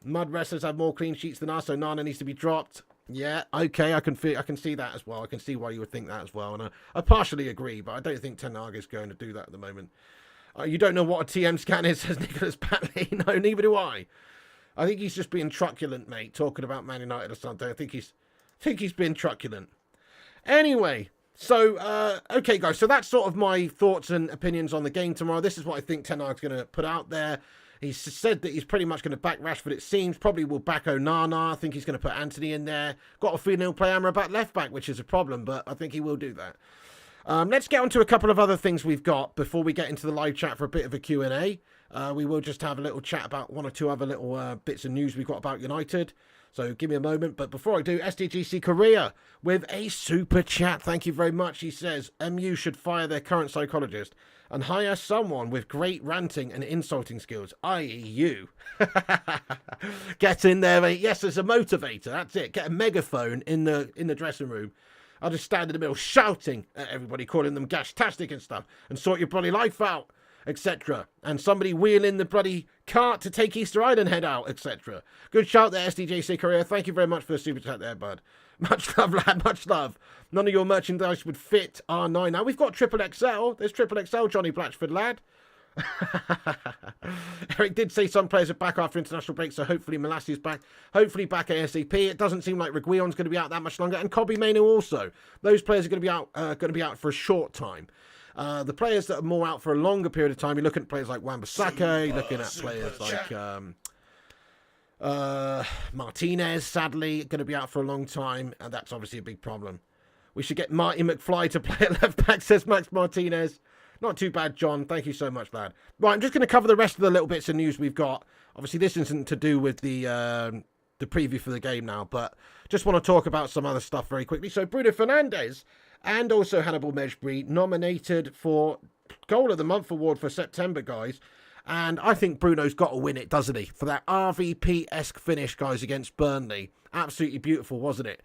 Mud wrestlers have more clean sheets than us, so Nana needs to be dropped. Yeah, okay, I can see that as well. I can see why you would think that as well, and I partially agree, but I don't think Ten Hag is going to do that at the moment. You don't know what a TM scan is, says Nicholas Batley. No, neither do I. I think he's just being truculent, mate, talking about Man United or something. I think he's being truculent. Anyway. So, okay, guys, so that's sort of my thoughts and opinions on the game tomorrow. This is what I think Ten Hag's going to put out there. He's said that he's pretty much going to back Rashford, it seems. Probably will back Onana. I think he's going to put Antony in there. Got a feeling he'll play Amrabat left-back, which is a problem, but I think he will do that. Let's get on to a couple of other things we've got before we get into the live chat for a bit of a Q&A. We will just have a little chat about one or two other little bits of news we've got about United. So give me a moment. But before I do, SDGC Korea with a super chat. Thank you very much. He says, MU should fire their current psychologist and hire someone with great ranting and insulting skills, i.e. you. Get in there, mate. Yes, as a motivator. That's it. Get a megaphone in the dressing room. I'll just stand in the middle shouting at everybody, calling them gash-tastic and stuff, and sort your bloody life out, etc. And somebody wheel in the bloody cart to take Easter Island head out, etc. Good shout there, SDJC Korea. Thank you very much for the super chat there, bud. Much love, lad. Much love. None of your merchandise would fit R9. Now, we've got triple XL. There's triple XL, Johnny Blatchford, lad. Eric did say some players are back after international break, so hopefully Molassi's back. Hopefully back ASAP. It doesn't seem like Reguilon's going to be out that much longer, and Kobe Mainoo also. Those players are going to be out for a short time. The players that are more out for a longer period of time, you're looking at players like Wan-Bissaka, you're looking at players like Martinez, sadly, going to be out for a long time, and that's obviously a big problem. We should get Marty McFly to play at left back, says Max Martinez. Not too bad, John. Thank you so much, lad. Right, I'm just going to cover the rest of the little bits of news we've got. Obviously, this isn't to do with the preview for the game now, but just want to talk about some other stuff very quickly. So, Bruno Fernandes and also Hannibal Mejbri nominated for Goal of the Month award for September, guys. And I think Bruno's got to win it, doesn't he? For that RVP-esque finish, guys, against Burnley. Absolutely beautiful, wasn't it?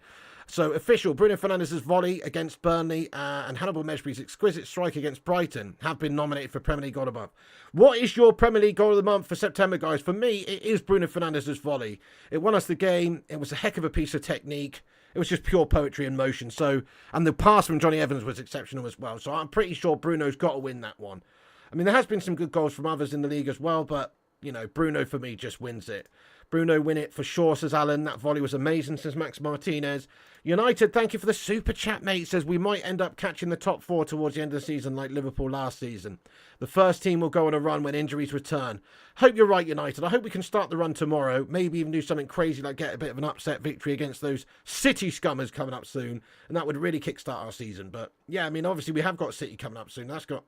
So, official, Bruno Fernandes' volley against Burnley and Hannibal Mejbri's exquisite strike against Brighton have been nominated for Premier League Goal of the Month. What is your Premier League Goal of the Month for September, guys? For me, it is Bruno Fernandes' volley. It won us the game. It was a heck of a piece of technique. It was just pure poetry in motion. So, and the pass from Johnny Evans was exceptional as well. So, I'm pretty sure Bruno's got to win that one. I mean, there has been some good goals from others in the league as well, but you know, Bruno for me just wins it. Bruno win it for sure, says Alan. That volley was amazing, says Max Martinez. United, thank you for the super chat, mate. Says we might end up catching the top 4 towards the end of the season like Liverpool last season. The first team will go on a run when injuries return. Hope you're right, United. I hope we can start the run tomorrow. Maybe even do something crazy like get a bit of an upset victory against those City scummers coming up soon. And that would really kickstart our season. But yeah, I mean, obviously we have got City coming up soon. That's got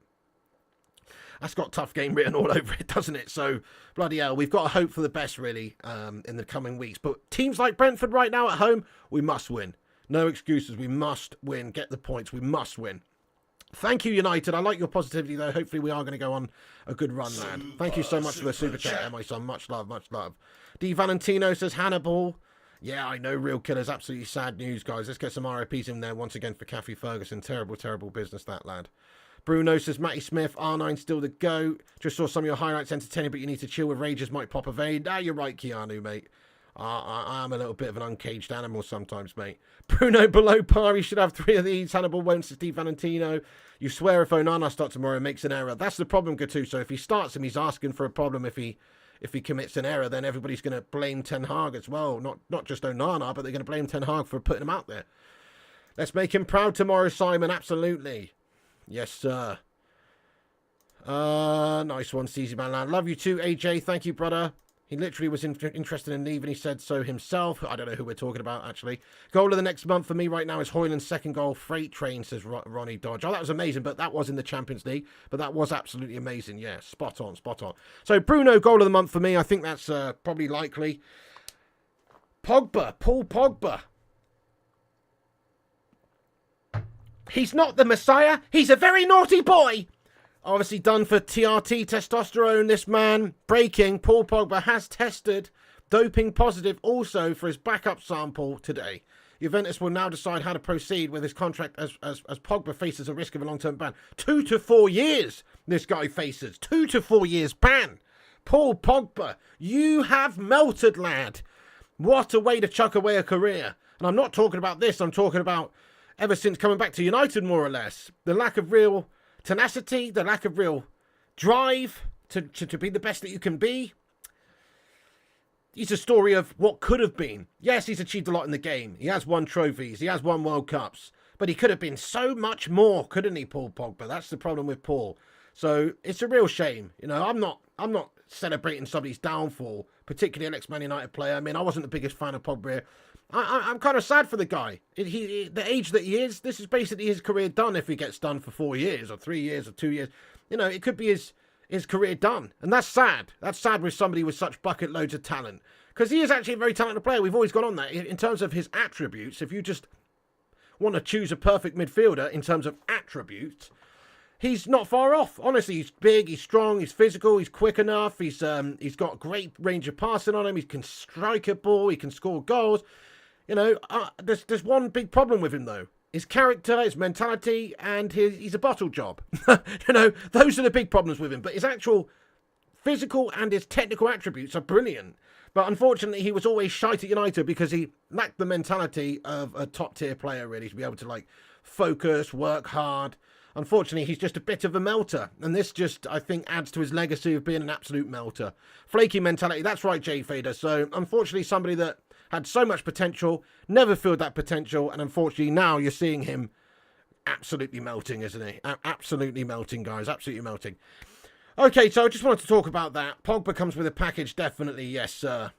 tough game written all over it, doesn't it? So, bloody hell, we've got to hope for the best, really, in the coming weeks. But teams like Brentford right now at home, we must win. No excuses. We must win. Get the points. We must win. Thank you, United. I like your positivity, though. Hopefully, we are going to go on a good run, lad. Thank you so much for the super chat, my son. Much love, much love. D. Valentino says, Hannibal. Yeah, I know, real killers. Absolutely sad news, guys. Let's get some RIPs in there once again for Cathy Ferguson. Terrible, terrible business, that lad. Bruno says, Matty Smith, R9 still the GOAT. Just saw some of your highlights entertaining, but you need to chill with Rages, might pop a vein. Ah, you're right, Keanu, mate. I am a little bit of an uncaged animal sometimes, mate. Bruno below par, he should have 3 of these. Hannibal won't, says Steve Valentino. You swear if Onana starts tomorrow and makes an error. That's the problem, Gattuso. If he starts him, he's asking for a problem. If he commits an error, then everybody's going to blame Ten Hag as well. Not just Onana, but they're going to blame Ten Hag for putting him out there. Let's make him proud tomorrow, Simon. Absolutely. Yes, sir. Nice one, CZ Man Land. Love you too, AJ. Thank you, brother. He literally was interested in leaving. He said so himself. I don't know who we're talking about, actually. Goal of the next month for me right now is Højlund's second goal. Freight train, says Ronnie Dodge. Oh, that was amazing, but that was in the Champions League. But that was absolutely amazing. Yeah, spot on, spot on. So, Bruno, goal of the month for me. I think that's probably likely. Pogba, Paul Pogba. He's not the Messiah. He's a very naughty boy. Obviously done for TRT, testosterone, this man. Breaking, Paul Pogba has tested doping positive also for his backup sample today. Juventus will now decide how to proceed with his contract as Pogba faces a risk of a long-term ban. 2 to 4 years this guy faces. 2 to 4 years ban. Paul Pogba, you have melted, lad. What a way to chuck away a career. And I'm not talking about this. I'm talking about ever since coming back to United, more or less. The lack of real tenacity, the lack of real drive to be the best that you can be. He's a story of what could have been. Yes, he's achieved a lot in the game. He has won trophies. He has won World Cups. But he could have been so much more, couldn't he, Paul Pogba? That's the problem with Paul. So it's a real shame. You know, I'm not celebrating somebody's downfall, particularly an ex-Man United player. I mean, I wasn't the biggest fan of Pogba. I'm kind of sad for the guy. The age that he is, this is basically his career done if he gets done for 4 years or 3 years or 2 years. You know, it could be his career done. And that's sad. That's sad with somebody with such bucket loads of talent. Because he is actually a very talented player. We've always gone on that. In terms of his attributes, if you just want to choose a perfect midfielder in terms of attributes, he's not far off. Honestly, he's big, he's strong, he's physical, he's quick enough. He's got great range of passing on him. He can strike a ball, he can score goals. You know, there's one big problem with him, though. His character, his mentality, and he's a bottle job. You know, those are the big problems with him. But his actual physical and his technical attributes are brilliant. But unfortunately, he was always shite at United because he lacked the mentality of a top-tier player, really, to be able to, like, focus, work hard. Unfortunately, he's just a bit of a melter. And this just, I think, adds to his legacy of being an absolute melter. Flaky mentality, that's right, Jay Fader. So, unfortunately, somebody that had so much potential, never filled that potential, and unfortunately now you're seeing him absolutely melting, isn't he? Absolutely melting, guys, absolutely melting. Okay, so I just wanted to talk about that. Pogba comes with a package, definitely, yes, sir.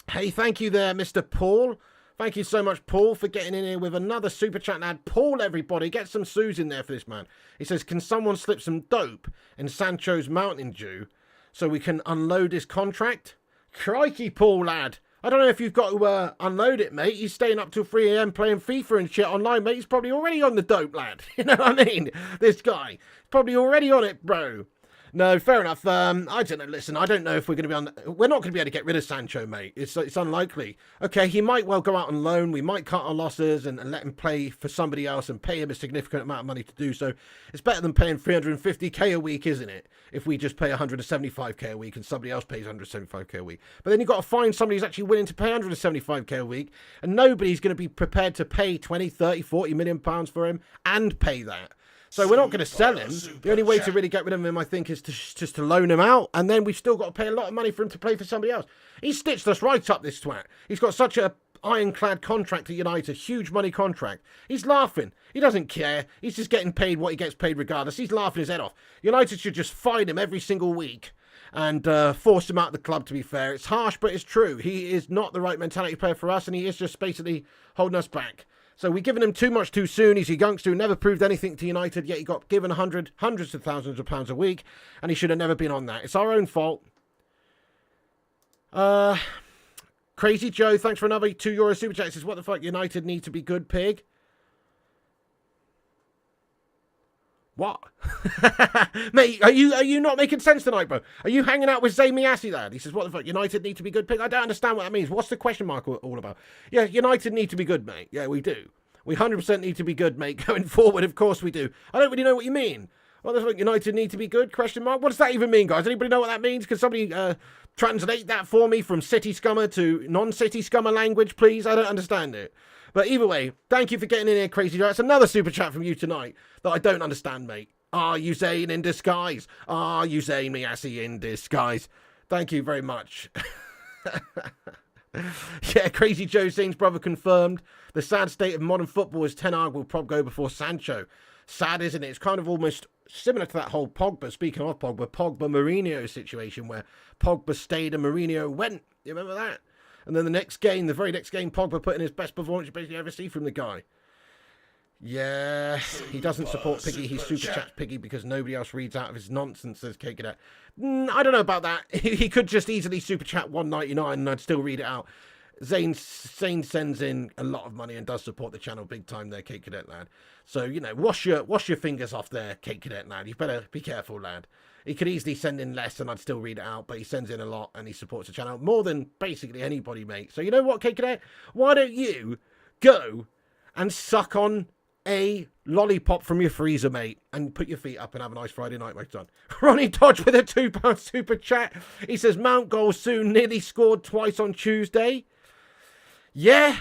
Hey, thank you there, Mr. Paul. Thank you so much, Paul, for getting in here with another super chat, lad. Paul, everybody, get some Sues in there for this man. He says, can someone slip some dope in Sancho's Mountain Dew so we can unload his contract? Crikey, Paul, lad. I don't know if you've got to unload it, mate. He's staying up till 3 AM playing FIFA and shit online, mate. He's probably already on the dope, lad. You know what I mean? This guy. He's probably already on it, bro. No, fair enough. I don't know. Listen, I don't know if we're going to be we're not going to be able to get rid of Sancho, mate. It's unlikely. Okay, he might well go out on loan. We might cut our losses and let him play for somebody else and pay him a significant amount of money to do so. It's better than paying 350k a week, isn't it? If we just pay 175k a week and somebody else pays 175k a week. But then you've got to find somebody who's actually willing to pay 175k a week, and nobody's going to be prepared to pay 20, 30, 40 million pounds for him and pay that. So we're not going to sell him. The only way to really get rid of him, I think, is just to loan him out. And then we've still got to pay a lot of money for him to play for somebody else. He stitched us right up, this twat. He's got such a ironclad contract at United, huge money contract. He's laughing. He doesn't care. He's just getting paid what he gets paid regardless. He's laughing his head off. United should just fine him every single week and force him out of the club, to be fair. It's harsh, but it's true. He is not the right mentality player for us, and he is just basically holding us back. So we've given him too much too soon. He's a youngster who never proved anything to United, yet he got given hundreds of thousands of pounds a week, and he should have never been on that. It's our own fault. Crazy Joe, thanks for another €2 super chat. Says, what the fuck, United need to be good, pig? What? Mate, are you not making sense tonight, bro? Are you hanging out with Zay Miassi, lad? He says, what the fuck, United need to be good, pig? I don't understand what that means. What's the question mark all about? Yeah, United need to be good, mate. Yeah, we do. We 100% need to be good, mate. Going forward, of course we do. I don't really know what you mean. What the fuck, United need to be good, question mark? What does that even mean, guys? Anybody know what that means? Can somebody translate that for me from city scummer to non-city scummer language, please? I don't understand it. But either way, thank you for getting in here, Crazy Joe. That's another super chat from you tonight that I don't understand, mate. Are you Zayn in disguise? Are you Zayn Miassi in disguise? Thank you very much. Yeah, Crazy Joe, Zayn's brother confirmed. The sad state of modern football is Ten Hag will probably go before Sancho. Sad, isn't it? It's kind of almost similar to that whole Pogba, speaking of Pogba-Mourinho situation where Pogba stayed and Mourinho went. You remember that? And then the very next game, Pogba put in his best performance you basically ever see from the guy. Yeah, he doesn't support Piggy. He super chats Piggy because nobody else reads out of his nonsense, says Cake Cadet. I don't know about that. He could just easily super chat $1.99 and I'd still read it out. Zane sends in a lot of money and does support the channel big time there, Cake Cadet lad. So, you know, wash your fingers off there, Cake Cadet lad. You better be careful, lad. He could easily send in less and I'd still read it out, but he sends in a lot and he supports the channel more than basically anybody, mate. So you know what, Cake Cadet? Why don't you go and suck on a lollipop from your freezer, mate, and put your feet up and have a nice Friday night, my son. Ronnie Dodge with a £2 super chat. He says, Mount goal soon, nearly scored twice on Tuesday. Yeah,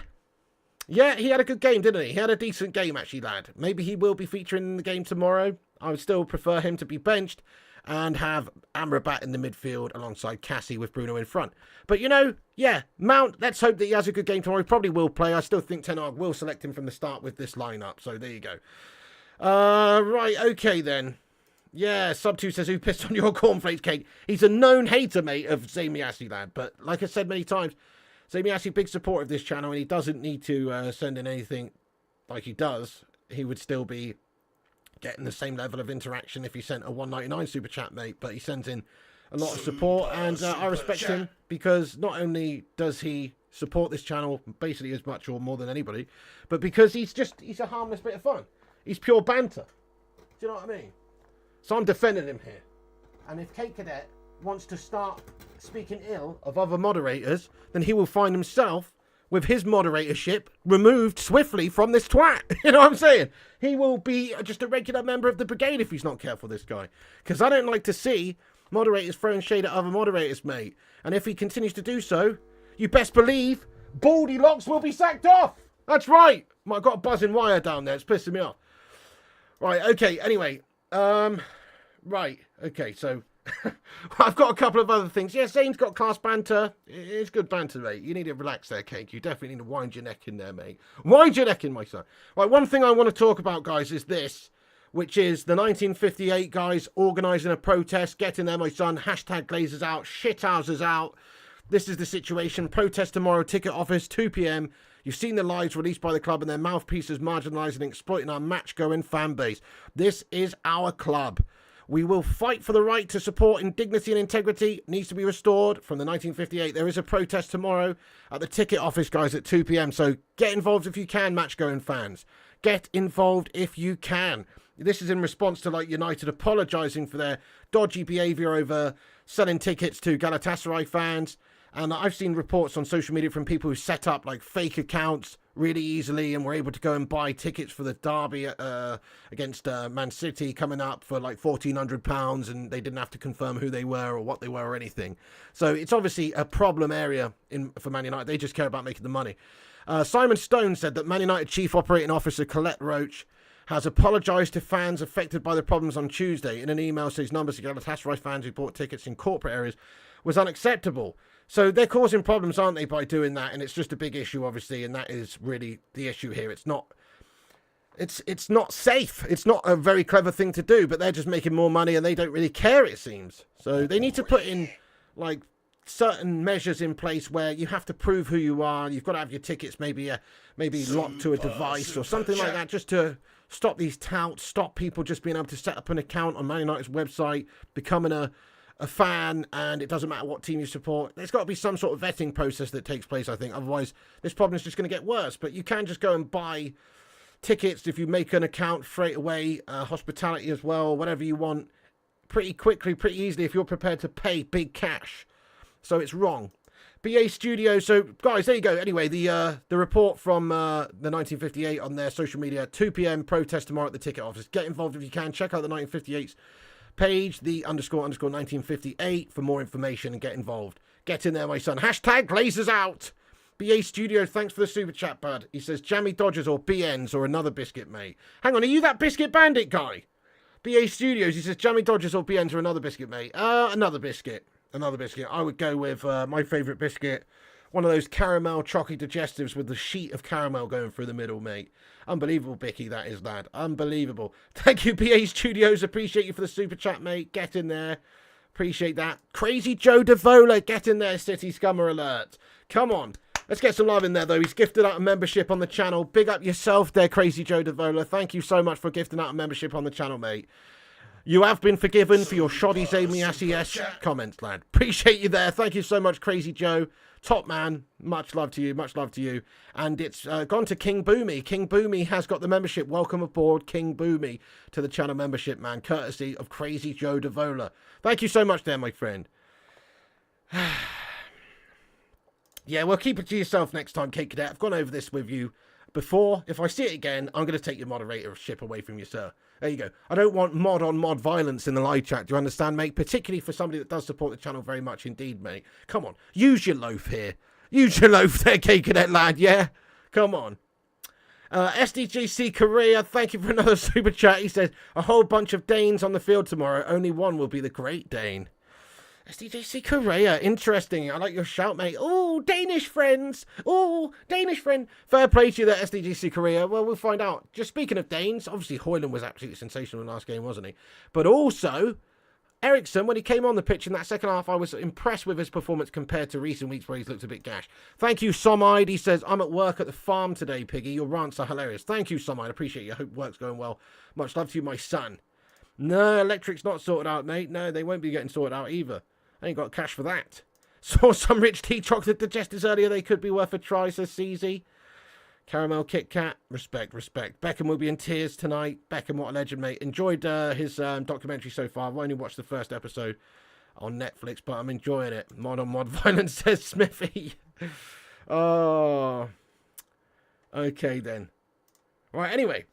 he had a good game, didn't he? He had a decent game, actually, lad. Maybe he will be featuring in the game tomorrow. I would still prefer him to be benched and have Amrabat in the midfield alongside Cathy with Bruno in front. But, you know, yeah, Mount, let's hope that he has a good game tomorrow. He probably will play. I still think Ten Hag will select him from the start with this lineup. So there you go. Right, okay then. Yeah, Sub2 says, who pissed on your cornflakes cake? He's a known hater, mate, of Zay Miassi, lad. But like I said many times, Zay Miassi, big supporter of this channel, and he doesn't need to send in anything like he does. He would still be getting the same level of interaction if he sent a $1.99 super chat, mate. But he sends in a lot of support, and I respect him because not only does he support this channel basically as much or more than anybody, but because he's a harmless bit of fun. He's pure banter. Do you know what I mean? So I'm defending him here. And if Cake Cadet wants to start speaking ill of other moderators, then he will find himself with his moderatorship removed swiftly from this twat. You know what I'm saying? He will be just a regular member of the brigade if he's not careful, this guy. Because I don't like to see moderators throwing shade at other moderators, mate. And if he continues to do so, you best believe Baldy Locks will be sacked off. That's right. I've got a buzzing wire down there. It's pissing me off. Right, okay, anyway. Right, okay, so I've got a couple of other things. Yeah, Zane's got class banter. It's good banter, mate. You need to relax there, Cake. You definitely need to wind your neck in there, mate. Wind your neck in, my son. Right, one thing I want to talk about, guys, is this, which is the 1958 guys organising a protest. Get in there, my son. Hashtag Glazers out. Shithouses out. This is the situation. Protest tomorrow. Ticket office, 2 p.m. You've seen the lies released by the club and their mouthpieces marginalising and exploiting our match-going fan base. This is our club. We will fight for the right to support in dignity and integrity. Needs to be restored from the 1958. There is a protest tomorrow at the ticket office, guys, at 2 p.m. So get involved if you can, match-going fans. Get involved if you can. This is in response to, like, United apologising for their dodgy behaviour over selling tickets to Galatasaray fans. And I've seen reports on social media from people who set up, like, fake accounts really easily and were able to go and buy tickets for the derby against Man City coming up for like £1,400, and they didn't have to confirm who they were or what they were or anything. So it's obviously a problem area for Man United. They just care about making the money. Simon Stone said that Man United Chief Operating Officer Colette Roach has apologised to fans affected by the problems on Tuesday. In an email, says numbers to Galatasaray fans who bought tickets in corporate areas was unacceptable. So they're causing problems, aren't they, by doing that? And it's just a big issue, obviously, and that is really the issue here. It's not safe. It's not a very clever thing to do, but they're just making more money and they don't really care, it seems. So they need to put in, like, certain measures in place where you have to prove who you are. You've got to have your tickets maybe locked to a device or something like that, just to stop these touts, stop people just being able to set up an account on Man United's website, becoming a fan, and it doesn't matter what team you support. There's got to be some sort of vetting process that takes place, I think. Otherwise, this problem is just going to get worse. But you can just go and buy tickets if you make an account straight away, hospitality as well, whatever you want, pretty quickly, pretty easily, if you're prepared to pay big cash. So it's wrong. BA Studio. So, guys, there you go. Anyway, the report from the 1958 on their social media. 2 p.m. protest tomorrow at the ticket office. Get involved if you can. Check out the 1958's page, the __1958 for more information and get involved. Get in there, my son. Hashtag Glazers out. BA Studio, thanks for the super chat, bud. He says, Jammy Dodgers or BNs or another biscuit, mate. Hang on, are you that biscuit bandit guy? BA Studios, he says, Jammy Dodgers or BNs or another biscuit, mate. Another biscuit. Another biscuit. I would go with my favourite biscuit. One of those caramel chalky digestives with the sheet of caramel going through the middle, mate. Unbelievable, Bicky, that is, lad. Unbelievable. Thank you, BA Studios. Appreciate you for the super chat, mate. Get in there. Appreciate that. Crazy Joe Davola. Get in there, City Scummer alert. Come on. Let's get some love in there, though. He's gifted out a membership on the channel. Big up yourself there, Crazy Joe Davola. Thank you so much for gifting out a membership on the channel, mate. You have been forgiven for your shoddy Zamias comments, lad. Appreciate you there. Thank you so much, Crazy Joe. Top man. Much love to you. Much love to you. And it's gone to King Boomy. King Boomy has got the membership. Welcome aboard, King Boomy, to the channel membership, man. Courtesy of Crazy Joe Davola. Thank you so much there, my friend. Yeah, well, keep it to yourself next time, Kate Cadet. I've gone over this with you before. If I see it again, I'm going to take your moderatorship away from you, sir. There you go. I don't want mod-on-mod violence in the live chat. Do you understand, mate? Particularly for somebody that does support the channel very much indeed, mate. Come on. Use your loaf here. Use your loaf there, Kate Cadet lad, yeah? Come on. SDGC Korea, thank you for another super chat. He says, a whole bunch of Danes on the field tomorrow. Only one will be the Great Dane. SDJC Korea, interesting. I like your shout, mate. Oh, Danish friends. Oh, Danish friend. Fair play to you there, SDGC Korea. Well, we'll find out. Just speaking of Danes, obviously Højlund was absolutely sensational in the last game, wasn't he? But also, Eriksson, when he came on the pitch in that second half, I was impressed with his performance compared to recent weeks where he's looked a bit gash. Thank you, Somide. He says, I'm at work at the farm today, Piggy. Your rants are hilarious. Thank you, Somide. I appreciate you. I hope work's going well. Much love to you, my son. No, electric's not sorted out, mate. No, they won't be getting sorted out either. I ain't got cash for that. Saw some rich tea chocolate digestives earlier. They could be worth a try, says CZ. Caramel Kit Kat. Respect, respect. Beckham will be in tears tonight. Beckham, what a legend, mate. Enjoyed his documentary so far. I've only watched the first episode on Netflix, but I'm enjoying it. Mod on mod violence, says Smithy. Oh. Okay, then. Right, anyway.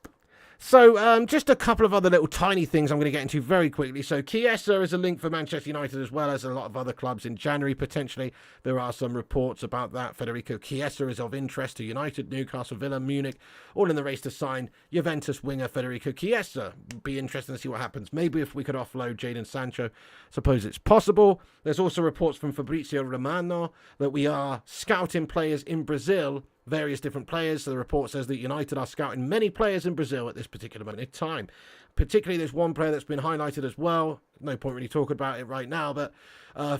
So, just a couple of other little tiny things I'm going to get into very quickly. So, Chiesa is a link for Manchester United as well as a lot of other clubs in January, potentially. There are some reports about that. Federico Chiesa is of interest to United, Newcastle, Villa, Munich, all in the race to sign Juventus winger Federico Chiesa. Be interesting to see what happens. Maybe if we could offload Jadon Sancho, suppose it's possible. There's also reports from Fabrizio Romano that we are scouting players in Brazil, various different players. So the report says that United are scouting many players in Brazil at this particular moment in time. Particularly, there's one player that's been highlighted as well. No point really talking about it right now, but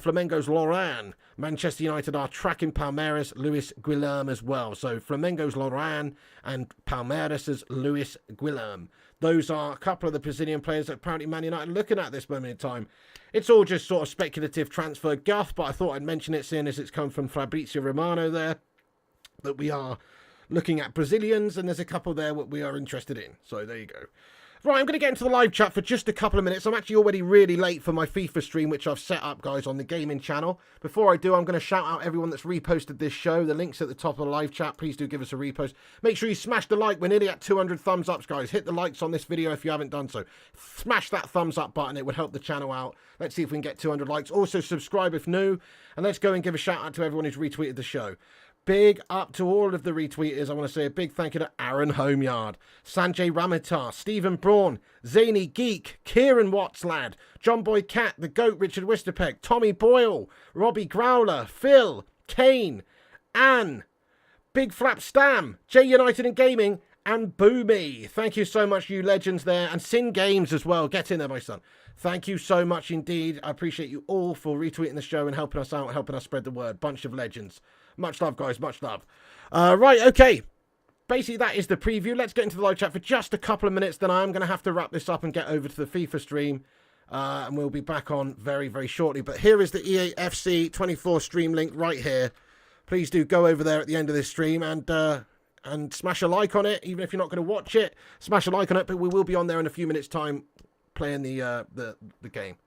Flamengo's Loran. Manchester United are tracking Palmeiras' Luis Guilherme as well. So Flamengo's Loran and Palmeiras' Luis Guilherme. Those are a couple of the Brazilian players that apparently Man United are looking at this moment in time. It's all just sort of speculative transfer guff, but I thought I'd mention it seeing as it's come from Fabrizio Romano there, that we are looking at Brazilians, and there's a couple there that we are interested in. So there you go. Right, I'm going to get into the live chat for just a couple of minutes. I'm actually already really late for my FIFA stream, which I've set up, guys, on the gaming channel. Before I do, I'm going to shout out everyone that's reposted this show. The link's at the top of the live chat. Please do give us a repost. Make sure you smash the like. We're nearly at 200 thumbs ups, guys. Hit the likes on this video if you haven't done so. Smash that thumbs up button. It would help the channel out. Let's see if we can get 200 likes. Also, subscribe if new. And let's go and give a shout out to everyone who's retweeted the show. Big up to all of the retweeters. I want to say a big thank you to Aaron Homeyard, Sanjay Ramitar, Stephen Braun, Zany Geek, Kieran Watts Lad, John Boy Cat, The Goat, Richard Wisterpeck, Tommy Boyle, Robbie Growler, Phil, Kane, Anne, Big Flap Stam, J United and Gaming, and Boomy. Thank you so much, you legends there. And Sin Games as well. Get in there, my son. Thank you so much indeed. I appreciate you all for retweeting the show and helping us out, helping us spread the word. Bunch of legends. Much love, guys. Much love. Right, okay. Basically, that is the preview. Let's get into the live chat for just a couple of minutes. Then I'm going to have to wrap this up and get over to the FIFA stream. And we'll be back on very, very shortly. But here is the EAFC 24 stream link right here. Please do go over there at the end of this stream and smash a like on it. Even if you're not going to watch it, smash a like on it. But we will be on there in a few minutes' time playing the game.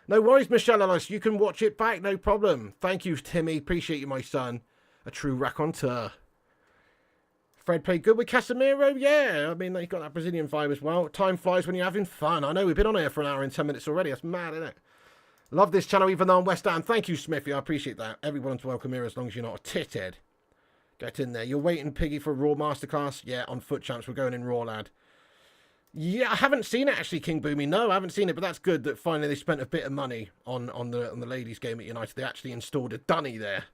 No worries, Michelle Ellis. You can watch it back, no problem. Thank you, Timmy. Appreciate you, my son. A true raconteur. Fred played good with Casemiro. Yeah, I mean, they got that Brazilian vibe as well. Time flies when you're having fun. I know, we've been on here for an hour and 10 minutes already. That's mad, isn't it? Love this channel, even though I'm West Ham. Thank you, Smithy. I appreciate that. Everyone's welcome here as long as you're not a tithead. Get in there. You're waiting, Piggy, for Raw Masterclass? Yeah, on Foot Champs. We're going in Raw, lad. Yeah, I haven't seen it, actually, King Boomy. No, I haven't seen it, but that's good that finally they spent a bit of money on the ladies' game at United. They actually installed a dunny there.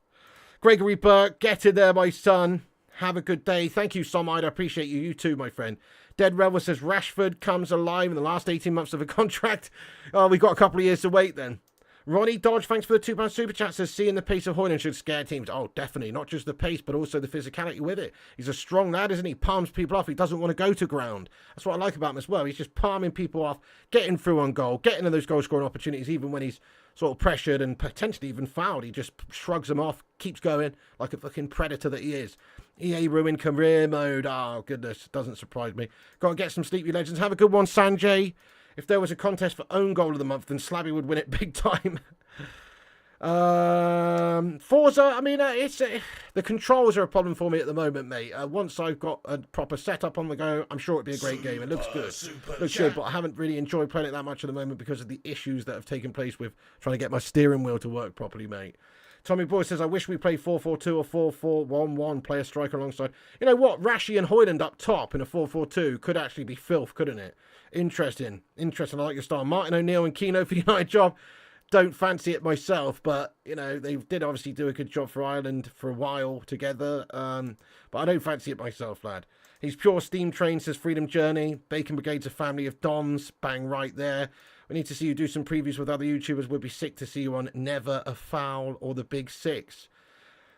Gregory Burke, get in there, my son. Have a good day. Thank you, Somide. I appreciate you. You too, my friend. Dead Rebel says Rashford comes alive in the last 18 months of a contract. Oh, we've got a couple of years to wait then. Ronnie Dodge, thanks for the £2 super chat, says seeing the pace of Højlund should scare teams. Oh, definitely. Not just the pace, but also the physicality with it. He's a strong lad, isn't he? Palms people off. He doesn't want to go to ground. That's what I like about him as well. He's just palming people off, getting through on goal, getting in those goal-scoring opportunities, even when he's sort of pressured and potentially even fouled. He just shrugs them off, keeps going like a fucking predator that he is. EA ruined career mode. Oh, goodness. Doesn't surprise me. Got to get some sleep, you legends. Have a good one, Sanjay. If there was a contest for own goal of the month, then Slabby would win it big time. Forza, I mean, the controls are a problem for me at the moment, mate. Once I've got a proper setup on the go, I'm sure it'd be a great game. It looks good. Looks good, but I haven't really enjoyed playing it that much at the moment because of the issues that have taken place with trying to get my steering wheel to work properly, mate. Tommy Boy says, I wish we played 4-4-2 or 4-4-1-1, play a striker alongside. You know what? Rashi and Højlund up top in a 4-4-2 could actually be filth, couldn't it? Interesting. Interesting. I like your style. Martin O'Neill and Keno for the United job. Don't fancy it myself, but, you know, they did obviously do a good job for Ireland for a while together. But I don't fancy it myself, lad. He's pure steam train, says Freedom Journey. Bacon Brigade's a family of Dons. Bang right there. We need to see you do some previews with other YouTubers. We'd be sick to see you on Never a Foul or The Big Six.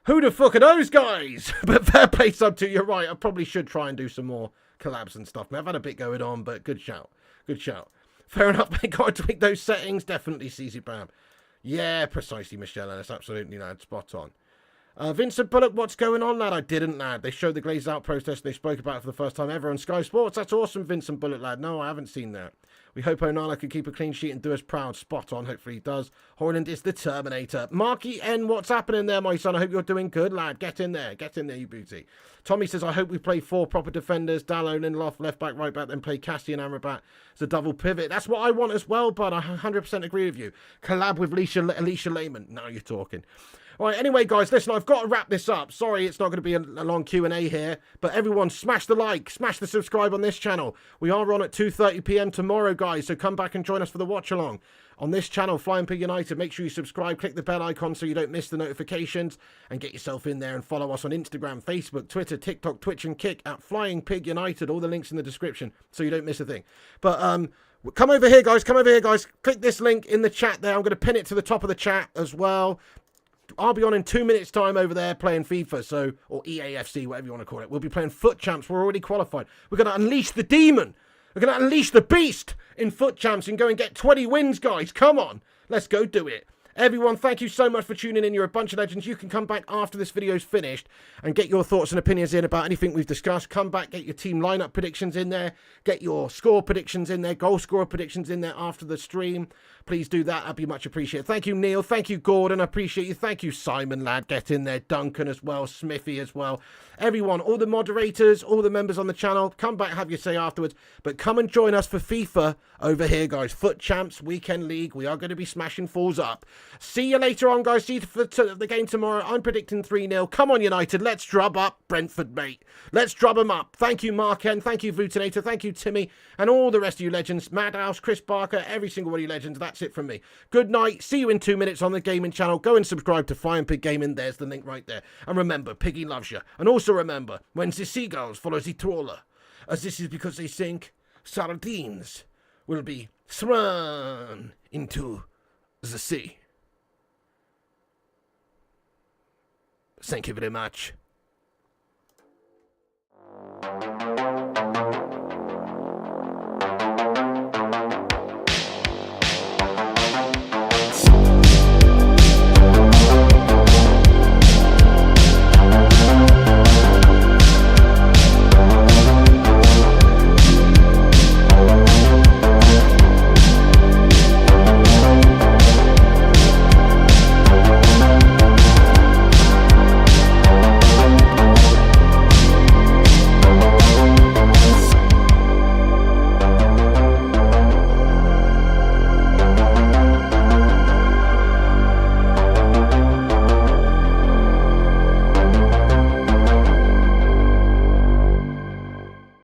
Who the fuck are those guys? But fair play sub to, you're right. I probably should try and do some more collabs and stuff. I've had a bit going on, but good shout. Good shout. Fair enough, mate. Got to tweak those settings. Definitely, CZ Bram. Yeah, precisely, Michelle. That's absolutely, lad. Spot on. Vincent Bullock, what's going on, lad? I didn't, lad. They showed the glazed out protest. They spoke about it for the first time ever on Sky Sports. That's awesome, Vincent Bullock, lad. No, I haven't seen that. We hope Onana can keep a clean sheet and do us proud. Spot on. Hopefully he does. Højlund is the Terminator. Marky N, what's happening there, my son? I hope you're doing good, lad. Get in there. Get in there, you booty. Tommy says, I hope we play 4 proper defenders. Dallo, Lindelof, left back, right back, then play Cathy and Amrabat as a double pivot. That's what I want as well, bud. I 100% agree with you. Collab with Alicia Lehman. Now you're talking. All right, anyway, guys, listen, I've got to wrap this up. Sorry, it's not going to be a long Q&A here, but everyone, smash the like, smash the subscribe on this channel. We are on at 2:30 p.m. tomorrow, guys, so come back and join us for the watch-along. On this channel, Flying Pig United, make sure you subscribe, click the bell icon so you don't miss the notifications, and get yourself in there and follow us on Instagram, Facebook, Twitter, TikTok, Twitch, and Kick at Flying Pig United. All the links in the description so you don't miss a thing. But, come over here, guys. Come over here, guys. Click this link in the chat there. I'm going to pin it to the top of the chat as well. I'll be on in 2 minutes' time over there playing FIFA, or EAFC, whatever you want to call it. We'll be playing Foot Champs. We're already qualified. We're going to unleash the demon. We're going to unleash the beast in Foot Champs and go and get 20 wins, guys. Come on. Let's go do it. Everyone, thank you so much for tuning in. You're a bunch of legends. You can come back after this video's finished and get your thoughts and opinions in about anything we've discussed. Come back, get your team lineup predictions in there. Get your score predictions in there. Goal scorer predictions in there after the stream. Please do that. That'd be much appreciated. Thank you, Neil. Thank you, Gordon. I appreciate you. Thank you, Simon, lad. Get in there. Duncan as well. Smithy as well. Everyone, all the moderators, all the members on the channel, come back, have your say afterwards. But come and join us for FIFA over here, guys. Foot Champs Weekend League. We are going to be smashing fools up. See you later on, guys. See you for the game tomorrow. I'm predicting 3-0. Come on, United. Let's drub up Brentford, mate. Let's drub them up. Thank you, Mark N. Thank you, Vutinator. Thank you, Timmy. And all the rest of you legends. Madhouse, Chris Barker, every single one of you legends. That's it from me. Good night. See you in 2 minutes on the gaming channel. Go and subscribe to Flying Pig Gaming. There's the link right there. And remember, Piggy loves you. And also remember, when the seagulls follow the trawler, as this is because they think sardines will be thrown into the sea. Thank you very much.